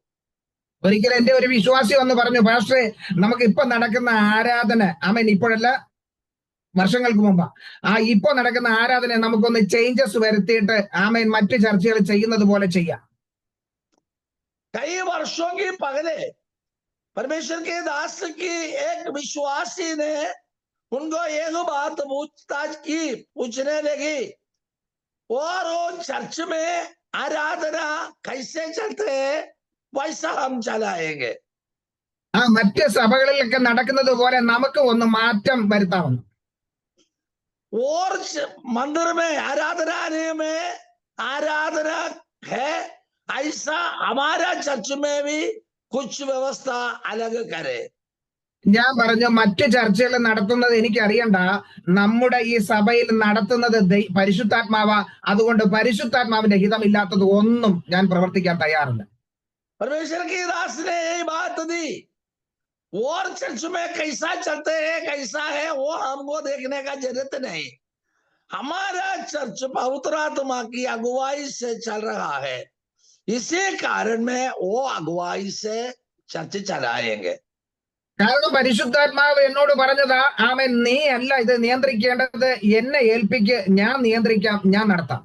ഒരിക്കൽ എന്റെ ഒരു വിശ്വാസി വന്ന് പറഞ്ഞു, പാസ്റ്ററെ, നമുക്ക് ഇപ്പൊ നടക്കുന്ന ആരാധന, ആമേൻ, ഇപ്പോഴല്ല, വർഷങ്ങൾക്ക് മുമ്പാ, ഇപ്പൊ നടക്കുന്ന ആരാധന നമുക്കൊന്ന് ചേഞ്ചസ് വരുത്തിയിട്ട് ആമേൻ മറ്റു ചർച്ചകൾ ചെയ്യുന്നത് പോലെ ചെയ്യാം. कई वर्षों की पहले परमेश्वर के दास की एक विश्वासी ने उनको एक बात पूछताछ की, पूछने लगी, और वो चर्च में आराधना कैसे चलते हैं वैसा हम चलाएंगे। മറ്റ് സഭകളിലൊക്കെ നടക്കുന്നത് പോലെ നമുക്ക് ഒന്ന് മാറ്റം വരുത്താവുന്നു. और मंदिर में आराधनालय में आराधना है, ऐसा हमारा चर्च में भी कुछ व्यवस्था अलग करे। ഞാൻ പറഞ്ഞു, മറ്റു ചർച്ചകൾ നടത്തുന്നത് എനിക്കറിയണ്ട, നമ്മുടെ ഈ സഭയിൽ നടത്തുന്നത് പരിശുദ്ധാത്മാവ, അതുകൊണ്ട് പരിശുദ്ധാത്മാവിന്റെ ഹിതമില്ലാത്തത് ഒന്നും ഞാൻ പ്രവർത്തിക്കാൻ തയ്യാറില്ല. परमेश्वर की दास ने यही बात दी, और चर्च में कैसा चलते हैं कैसा है वो हमको देखने का जरूरत नहीं, हमारा चर्च पवित्र आत्मा की अगुवाई से चल रहा है, इसी कारण में वो अगुवाई से चर्च चलाएंगे। കാരണം പരിശുദ്ധാത്മാവ് എന്നോട് പറഞ്ഞതാ, ആമേൻ, നീ അല്ല ഇത് നിയന്ത്രിക്കേണ്ടത്, എന്നെ ഏൽപ്പിക്ക്, ഞാൻ നിയന്ത്രിക്കാം, ഞാൻ നടത്താം.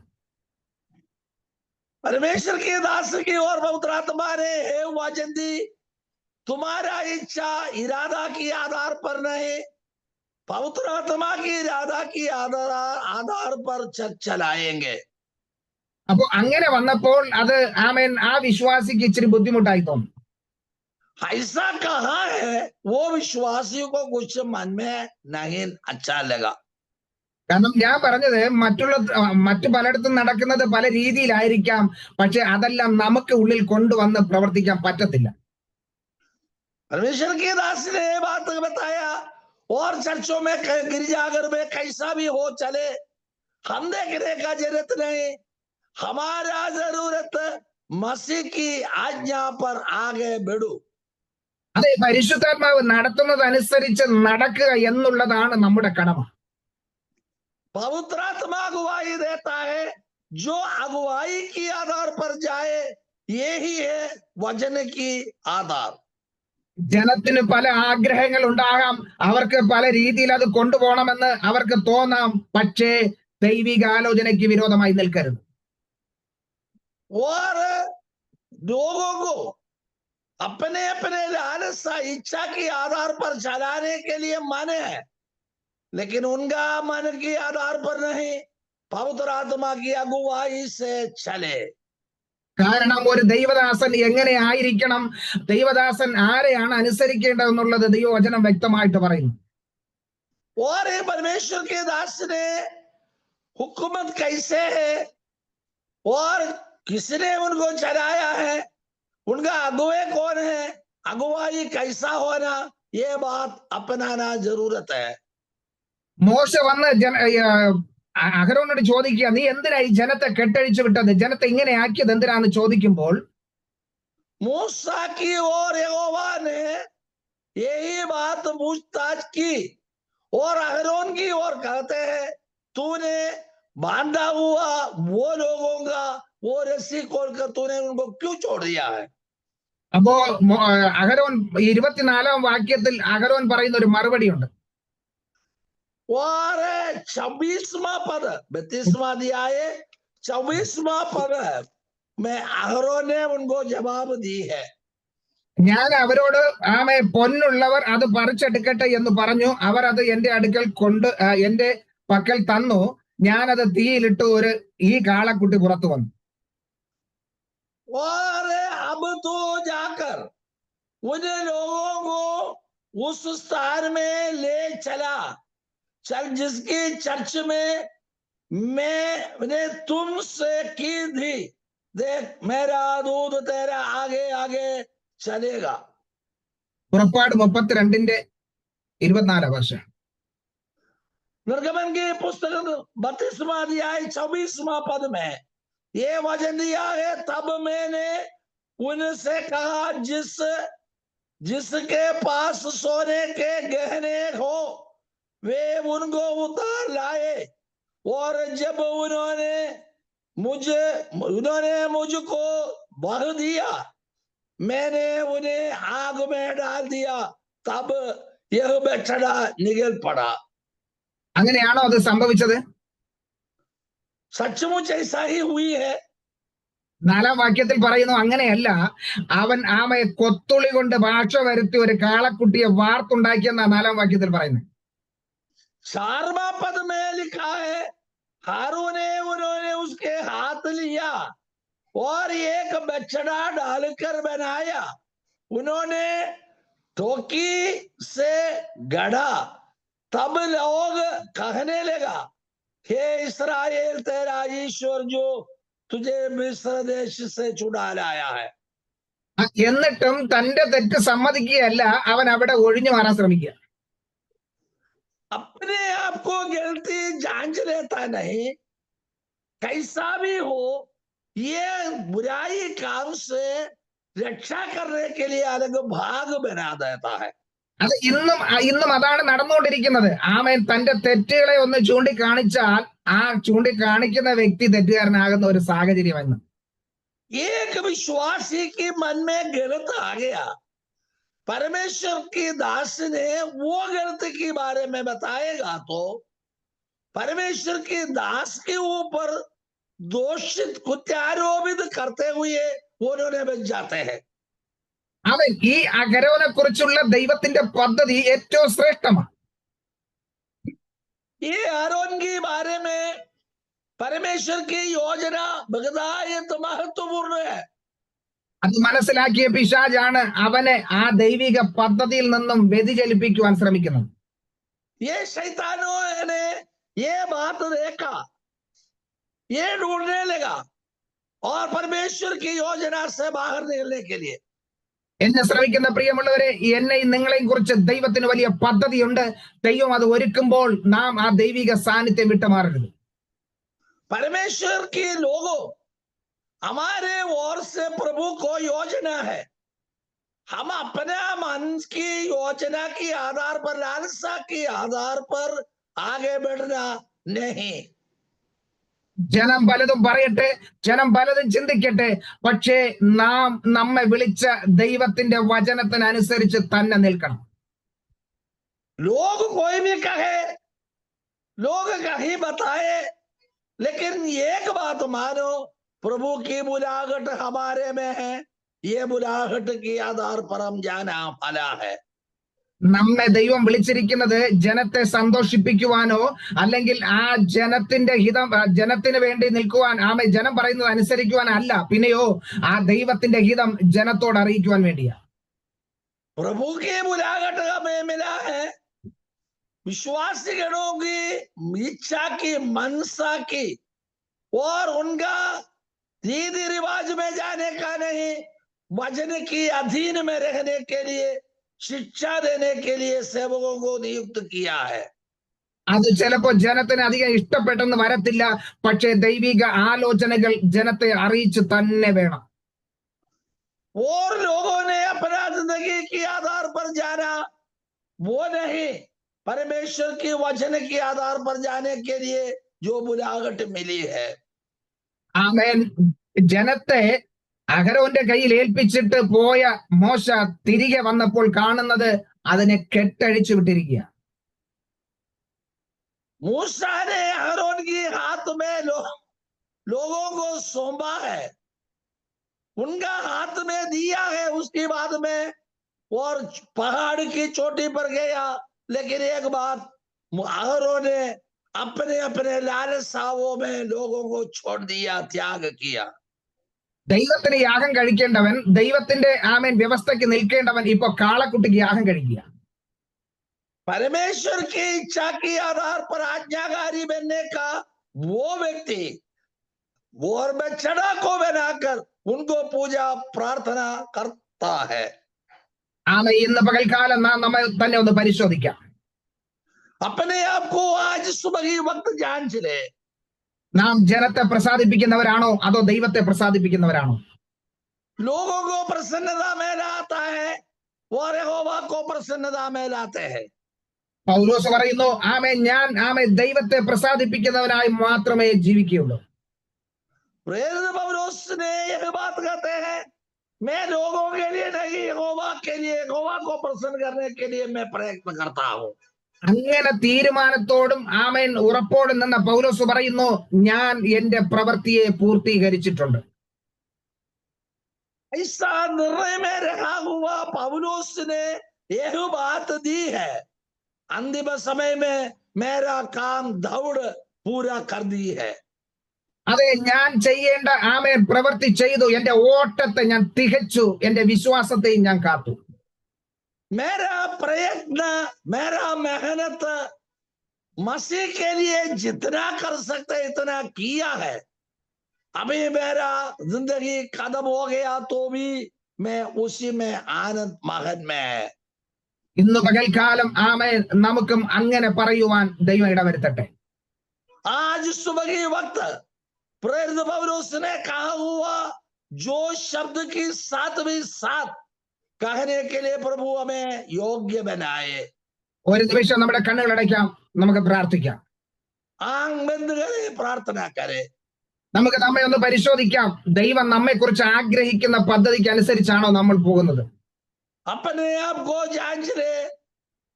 परमेश्वर की दास की और पवित्र आत्मा ने हे वचन दी, तुम्हारा इच्छा इरादा की आधार पर नहीं, पवित्र आत्मा की इरादा की आधार पर चलाएंगे। അപ്പൊ അങ്ങനെ വന്നപ്പോൾ അത് ആമേൻ ആ വിശ്വാസിക്ക് ഇച്ചിരി ബുദ്ധിമുട്ടായി തോന്നി. ऐसा कहा है, वो विश्वासियों को कुछ मन में नहीं अच्छा लगा। കാരണം ഞാൻ പറഞ്ഞത് മറ്റു പലയിടത്തും നടക്കുന്നത് പല രീതിയിലായിരിക്കാം, പക്ഷെ അതെല്ലാം നമുക്ക് ഉള്ളിൽ കൊണ്ടുവന്ന് പ്രവർത്തിക്കാൻ പറ്റത്തില്ല. परमेश्वर के दास ने ये बात बताया, और चर्चों में गिरजाघर में कैसा भी हो चले, हम देखने का जरूरत नहीं, हमारा जरूरत मसीह की आज्ञा पर आगे बढ़ो। അതെ, പരിശുദ്ധാത്മാവ് നടത്തുന്നതനുസരിച്ച് നടക്കുക എന്നുള്ളതാണ് നമ്മുടെ കടമ. पवित्र आत्मा अगुवाई देता है, जो अगुवाई की आधार पर जाए, यही है वचन की आधार। ജനത്തിന് പല ആഗ്രഹങ്ങൾ ഉണ്ടാകാം, അവർക്ക് പല രീതിയിൽ അത് കൊണ്ടുപോകണമെന്ന് അവർക്ക് തോന്നാം, പക്ഷേ ദൈവിക ആലോചനയ്ക്ക് വിരോധമായി നിൽക്കരുത്. और लोगों को अपने अपने लालसा इच्छा के आधार पर चलाने के लिए मन है, लेकिन उनका मन के आधार पर नहीं, पवित्र आत्मा की अगुवाई से चले। കാരണം ഒരു ദൈവദാസൻ എങ്ങനെ ആയിരിക്കണം, ദൈവദാസൻ ആരെയാണ് അനുസരിക്കേണ്ടതെന്നുള്ളത് ദൈവവചനം വ്യക്തമായിട്ട് പറയുന്നു. और ये परमेश्वर के दास ने हुकूमत कैसे है और किसने उनको चलाया है, उनका अगुवे कौन है, अगुवाई कैसा होना, ये बात अपनाना जरूरत है। മോശ വന്ന് അഹരോനോട് ചോദിക്കുക, നീ എന്തിനാ ഈ ജനത്തെ കെട്ടഴിച്ചു വിട്ടത്, ജനത്തെ ഇങ്ങനെ ആക്കിയത് എന്തിനാന്ന് ചോദിക്കുമ്പോൾ मूसा की और यहोवा ने यही बात पूछताछ की, और अहरोन की ओर कहते हैं, तूने बांधा हुआ वो लोगों का वो रस्सी खोलकर तूने उनको क्यों छोड़ दिया है। അപ്പോ അഹരോൻ 24-ാം വാക്യത്തിൽ അഹരോൻ പറയുന്ന ഒരു മറുപടി ഉണ്ട്. और 26वां पद 32वां अध्याय 24वां पद में अहरोन ने उनको जवाब दी है, ഞാൻ അവരോട് ആമേ പൊന്നുള്ളവർ അത് പറിച്ചെടുക്കട്ടെ എന്ന് പറഞ്ഞു, അവർ അത് എന്റെ അടുക്കൽ എന്റെ പക്കൽ തന്നു, ഞാനത് തീയിലിട്ട് ഈ കാളക്കുട്ടി പുറത്തു വന്നു. और अब तो जाकर उन लोगों को उस स्थान में ले चला, चल जिसकी चर्च में मैंने तुमसे की थी, देख मेरा दूत तेरा आगे आगे चलेगा। പുറപ്പാട് 32:24 വർഷം. निर्गमन की पुस्तक 32वां अध्याय 24वां पद में ये वचन दिया है, तब मैंने उनसे कहा, जिसके पास सोने के गहने हो वे उनको उतार लाए, और जब उन्होंने मुझको बह दिया, मैंने उन्हें आग में डाल दिया, तब यह बछड़ा निगल पड़ा। അങ്ങനെയാണോ അത് സംഭവിച്ചത്? सचमुच ऐसा ही हुई है। 4-ാം വാക്യത്തിൽ പറയുന്നു അങ്ങനെയല്ല, അവൻ ആമയെ കൊത്തുളി കൊണ്ട് ഭാഷ വരുത്തി ഒരു കാളക്കുട്ടിയെ വാർത്തുണ്ടാക്കിയെന്നാ 4-ാം വാക്യത്തിൽ പറയുന്നത്. 4वां पद में लिखा है, हारून ने उन्होंने उसके हाथ लिया और एक बछड़ा डालकर बनाया, उन्होंने टोकी से गढ़ा, तब लोग कहने लगा, हे इस्राएल तेरा ईश्वर जो तुझे मिस्र देश से छुड़ा लाया है। എന്നിട്ടും തന്റെ തെറ്റ് സമ്മതിക്കുകയല്ല, അവൻ അവിടെ ഒഴിഞ്ഞു മാറാൻ ശ്രമിക്കുക. अपने आप को गलती जांच लेता नहीं, कैसा भी हो ये बुराई काम से रक्षा करने के लिए अलग भाग बना देता है। അത് ഇന്നും അതാണ് നടന്നുകൊണ്ടിരിക്കുന്നത്. ആമൻ തന്റെ തെറ്റുകളെ ഒന്ന് ചൂണ്ടിക്കാണിച്ചാൽ ആ ചൂണ്ടിക്കാണിക്കുന്ന വ്യക്തി തെറ്റുകാരനാകുന്ന ഒരു സാഹചര്യമെന്ന്. एक विश्वासी के मन में गलत आ गया, परमेश्वर की दास ने वो गलती के बारे में बताएगा तो परमेश्वर की दास के ऊपर दोषित कुत्यारोपित करते हुए उन्होंने बच जाते हैं। അവൻ ഈ അഹരോനെ കുറിച്ചുള്ള ദൈവത്തിന്റെ പദ്ധതി ഏറ്റവും ശ്രേഷ്ഠമാണ്. ये आरोन के बारे में परमेश्वर की योजना बगदायत महत्वपूर्ण है। അത് മനസ്സിലാക്കിയ പിശാചാണ് അവനെ ആ ദൈവിക പദ്ധതിയിൽ നിന്നും വ്യതിചലിപ്പിക്കുവാൻ ശ്രമിക്കുന്നത്. ये शैतानों ने ये बात देखा, ये ढूंढने लगा और परमेश्वर की योजना से बाहर निकलने के लिए. എന്നെ ശ്രമിക്കുന്ന പ്രിയമുള്ളവരെ, എന്നെയും നിങ്ങളെയും കുറിച്ച് ദൈവത്തിന് വലിയ പദ്ധതിയുണ്ട്. ദൈവം അത് ഒരുക്കുമ്പോൾ നാം ആ ദൈവിക സാന്നിധ്യം വിട്ടുമാറരുത്. परमेश्वर के लोगों, हमारे ओर से प्रभु को योजना है, हम अपने मन की योजना के आधार पर, लालसा के आधार पर आगे बढ़ना नहीं. ജനം പലതും പറയട്ടെ, ജനം പലതും ചിന്തിക്കട്ടെ, പക്ഷേ നാം നമ്മെ വിളിച്ച ദൈവത്തിന്റെ വചനത്തിനനുസരിച്ച് തന്നെ നിൽക്കണം. लोग कोई भी कहे, लोग कहीं बताए, लेकिन एक बात मानो, प्रभु की बुलाहट हमारे में है, ये बुलाहट के आधार पर हम जाना फला है. നമ്മെ ദൈവം വിളിച്ചിരിക്കുന്നത് ജനത്തെ സന്തോഷിപ്പിക്കുവാനോ അല്ലെങ്കിൽ ആ ജനത്തിന്റെ ഹിതം ജനത്തിന് വേണ്ടി നിൽക്കുവാൻ ജനം പറയുന്നത് അനുസരിക്കുവാനല്ല, പിന്നെയോ ആ ദൈവത്തിന്റെ ഹിതം ജനത്തോട് അറിയിക്കുവാൻ വേണ്ടിയാ. प्रभु की बुलाहट हमें मिला है, विश्वासी गणों की इच्छा की, मनसा की, और उनका रीति रिवाज में जाने का नहीं, वचन की अधीन में रहने के लिए, शिक्षा देने के लिए सेवकों को नियुक्त किया है. അത് ചിലപ്പോ ജനത്തിന് അധികം ഇഷ്ടപ്പെട്ടെന്ന് വരത്തില്ല, പക്ഷേ ദൈവിക ആലോചനകൾ ജനത്തെ അറിയിച്ചു തന്നെ വേണം. और लोगों ने अपना जिंदगी के आधार पर जाना वो नहीं, परमेश्वर के वचन के आधार पर जाने के लिए जो बुलाहट मिली है. ആമേൻ. ജനത്തെ അഹരോന്റെ കയ്യിൽ ഏൽപ്പിച്ചിട്ട് പോയ മോശ തിരികെ വന്നപ്പോൾ കാണുന്നത് അതിനെ കെട്ടഴിച്ചു വിട്ടിരിക്കുക. मूसा ने अहरोन के हाथ में लोगों को सौंपा है, उनका हाथ में दिया है, उसके बाद में और पहाड़ की चोटी पर गया. लेकिन एक बात, अहरोन ने अपने अपने लालसाओं में लोगों को छोड़ दिया, त्याग किया. ദൈവത്തിന് യാഗം കഴിക്കേണ്ടവൻ, ദൈവത്തിന്റെ ആമേൻ വ്യവസ്ഥയ്ക്ക് നിൽക്കേണ്ടവൻ ഇപ്പൊ കാളക്കുട്ടിക്ക് യാഗം കഴിക്കുക. परमेश्वर की इच्छा के आधार पर आज्ञाकारी बनने का वो व्यक्ति और में चढ़ा को बनाकर उनको पूजा प्रार्थना करता है. ആമേ ഇന്ന് പകൽക്കാലം നാം നമ്മെ തന്നെ ഒന്ന് പരിശോധിക്കാം. अपने आप को आज सुबह ही वक्त जांच ले. നാം ജനത്തെ പ്രസാദിപ്പിക്കുന്നവരാണോ അതോ ദൈവത്തെ പ്രസാദിപ്പിക്കുന്നവരാണോ? लोगों को प्रसन्नता में लाता है और यहोवा को प्रसन्नता में लाते हैं. പൗലോസ് പറയുന്നു, ആമേ ദൈവത്തെ പ്രസാദിപ്പിക്കുന്നവനായി മാത്രമേ ജീവിക്കുകയുള്ളൂ. प्रेरित पौलुस ने यह बात कहते हैं, मैं लोगों के लिए नहीं, यहोवा के लिए, यहोवा को प्रसन्न करने के लिए मैं प्रयत्न करता हूँ. അങ്ങനെ തീരുമാനത്തോടും ആമേൻ ഉറപ്പോടും നിന്ന പൗലോസ് പറയുന്നു, ഞാൻ എന്റെ പ്രവൃത്തിയെ പൂർത്തീകരിച്ചിട്ടുണ്ട്. ऐसा निर्णय में रखा हुआ पौलुस ने यह बात दी है, अंतिम समय में मेरा काम दौड़ पूरा कर दी है. അതെ, ഞാൻ ചെയ്യേണ്ട ആമേൻ പ്രവൃത്തി ചെയ്തു, എന്റെ ഓട്ടത്തെ ഞാൻ തികച്ചു, എന്റെ വിശ്വാസത്തെയും ഞാൻ കാത്തു. मेरा प्रयत्न, मेरा मेहनत मसीह के लिए जितना कर सकते इतना किया है. अभी मेरा जिंदगी खत्म हो गया तो भी मैं उसी में आनंद मगन में है. ഇന്ന് പകൽക്കാലം ആമേൻ നമുക്കും അങ്ങനെ പറയുവാൻ ദൈവം ഇടവരുത്തട്ടെ. आज सुबह के वक्त प्रेरित पौलुस ने कहा हुआ जो शब्द की सातवीं सात कहने के लिए प्रभु हमें योग्य बनाए. ഒരു നിമിഷം നമ്മുടെ കണ്ണുകൾ അടയ്ക്കാം, നമുക്ക് പ്രാർത്ഥിക്കാം. आंख बंद करे, प्रार्थना करे. നമുക്ക് നമ്മെ ഒന്ന് പരിശോധിക്കാം. ദൈവം നമ്മെ കുറിച്ച് ആഗ്രഹിക്കുന്ന പദ്ധതിക്ക് അനുസരിച്ചാണോ നമ്മൾ പോകുന്നത്? अपने आप को जांच ले.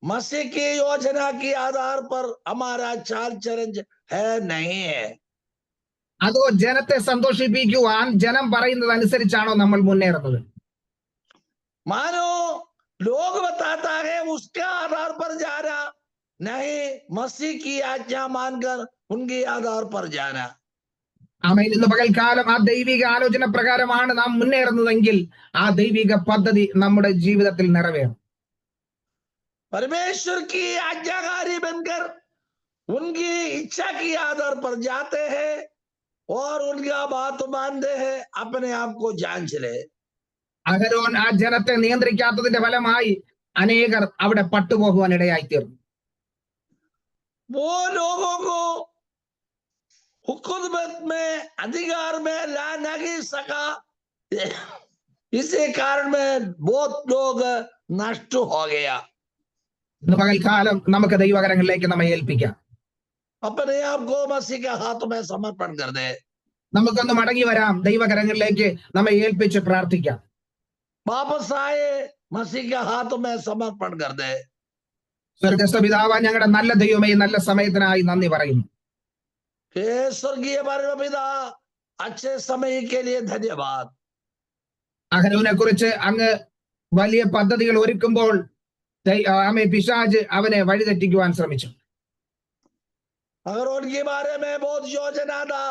मसीह की योजना के आधार पर हमारा चाल चरण है नहीं है. അതോ ജനത്തെ സന്തോഷിപ്പിക്കുവാൻ ജനം പറയുന്നത് അനുസരിച്ചാണോ നമ്മൾ മുന്നേറുന്നത്? मानो लोग बताता है उसके आधार पर जाना, नहीं मसीह की आज्ञा मानकर उनके आधार पर जाना. ആമേൻ ഇന്ന് പകൽക്കാലം ആ ദൈവിക ആലോചന പ്രകാരമാണ് നാം മുന്നേറുന്നതെങ്കിൽ ആ ദൈവിക പദ്ധതി നമ്മുടെ ജീവിതത്തിൽ നിറവേറും. परमेश्वर की आज्ञाकारी बनकर उनकी इच्छा के आधार पर जाते हैं और उनका बात मानते हैं. अपने आप को जांच ले. അഹരോൻ ആ ജനത്തെ നിയന്ത്രിക്കാത്തതിന്റെ ഫലമായി അനേകർ അവിടെ പട്ടുപോകുവാൻ ഇടയായിത്തീർന്നു. वो लोगों को हुकूमत में, अधिकार में ला नहीं सका. इसी कारण में बहुत लोग नष्ट हो गया. ഇന്ന് പകൽക്കാലം നമുക്ക് ദൈവകരങ്ങളിലേക്ക് നമ്മെ ഏൽപ്പിക്കാം. अपने आप को मसीह के हाथ में समर्पण कर दे. നമുക്കൊന്ന് മടങ്ങി വരാം, ദൈവകരങ്ങളിലേക്ക് നമ്മെ ഏൽപ്പിച്ച് പ്രാർത്ഥിക്കാം. वापस आए, मसीह के हाथ में समर्पण कर दे. സ്വർഗസ്ഥ പിതാവാ, ഞങ്ങളുടെ നല്ല ദൈവമേ, ഈ നല്ല സമയത്തിനായി നന്ദി പറയുന്നു. हे स्वर्गीय परमपिता, अच्छे समय के लिए धन्यवाद. അഹരോനെ കുറിച്ച് അങ്ങ് വലിയ പദ്ധതികൾ ഒരുക്കുമ്പോൾ ആമേ പിശാച് അവനെ വഴിതെറ്റിക്കുവാൻ ശ്രമിച്ചു. अगर उनके बारे में बहुत योजना था,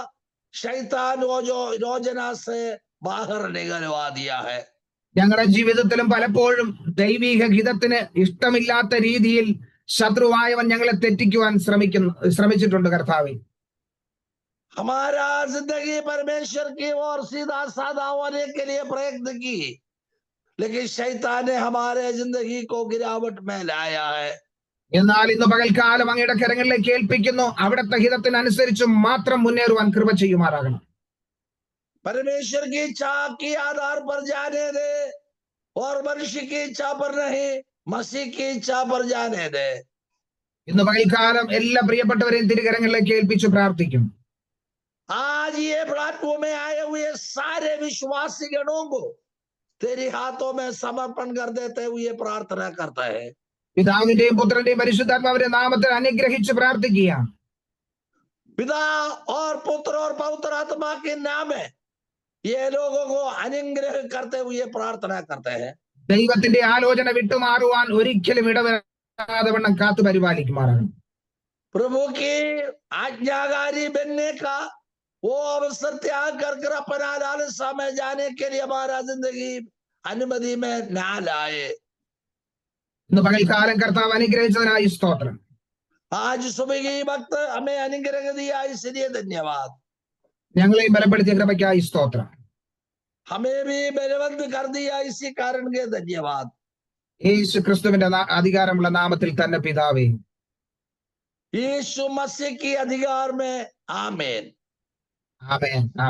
शैतान वो जो योजना से बाहर निकलवा दिया है. ഞങ്ങളുടെ ജീവിതത്തിലും പലപ്പോഴും ദൈവിക ഹിതത്തിന് ഇഷ്ടമില്ലാത്ത രീതിയിൽ ശത്രുവായവൻ ഞങ്ങളെ തെറ്റിക്കുവാൻ ശ്രമിച്ചിട്ടുണ്ട് കർത്താവേ. हमारा जिंदगी परमेश्वर की ओर सीधा साधा होने के लिए प्रयत्न की, लेकिन शैतान ने हमारे जिंदगी को गिरावट में लाया है. എന്നാൽ ഇന്ന് പകൽക്കാലം അങ്ങയുടെ കരങ്ങളിലേക്ക് ഏൽപ്പിക്കുന്നു. അവിടുത്തെ ഹിതത്തിനനുസരിച്ച് മാത്രം മുന്നേറുവാൻ കൃപ ചെയ്യുമാറാകണം. परमेश्वर की इच्छा के आधार पर जाने दे और मनुष्य की इच्छा पर नहीं, मसीह की इच्छा पर जाने दे. ഇന്ന് പകൽക്കാലം എല്ലാ പ്രിയപ്പെട്ടവരെയും തിരുകരങ്ങളിലേക്ക് ഏൽപ്പിച്ച് പ്രാർത്ഥിക്കും. आज ये प्लेटफॉर्म में आए हुए सारे विश्वासी गणों को तेरे हाथों में समर्पण कर देते हुए प्रार्थना करता है. പിതാവിന്റെയും പുത്രന്റെയും പരിശുദ്ധാത്മാവിന്റെ നാമത്തിൽ അനുഗ്രഹിച്ച് പ്രാർത്ഥിക്കുകയാണ്. पिता और पुत्र और पवित्र आत्मा के नाम में ये लोगों को अनुग्रह करते हुए प्रार्थना करते हैं. ദൈവത്തിന്റെ ആലോചന വിട്ടുമാറുവാൻ ഒരിക്കലും ഇടവരാതെ വണ്ണം കാത്തു പരിപാലിക്കുമാറാകണം. प्रभु की आज्ञाकारी बनने का वो अवसर त्याग कर अपना लालसा में जाने के लिए हमारा जिंदगी अनुमति में ना लाए। ഇന്ന് പകൽക്കാലം കർത്താവ് അനുഗ്രഹിച്ചതിനായി സ്തോത്രം. आज सुबह की वक्त हमें अनुग्रह दिया, इसलिए धन्यवाद। ഞങ്ങളെയും ബലപ്പെടുത്തിയ കൃപയ്ക്കായി സ്തോത്രം. हमें भी बलवंत कर दिया, इसी कारण के धन्यवाद। യേശു ക്രിസ്തുവിന്റെ അധികാരമുള്ള നാമത്തിൽ തന്നെ പിതാവേ. यीशु मसीह की अधिकार में आमीन। ആമേൻ.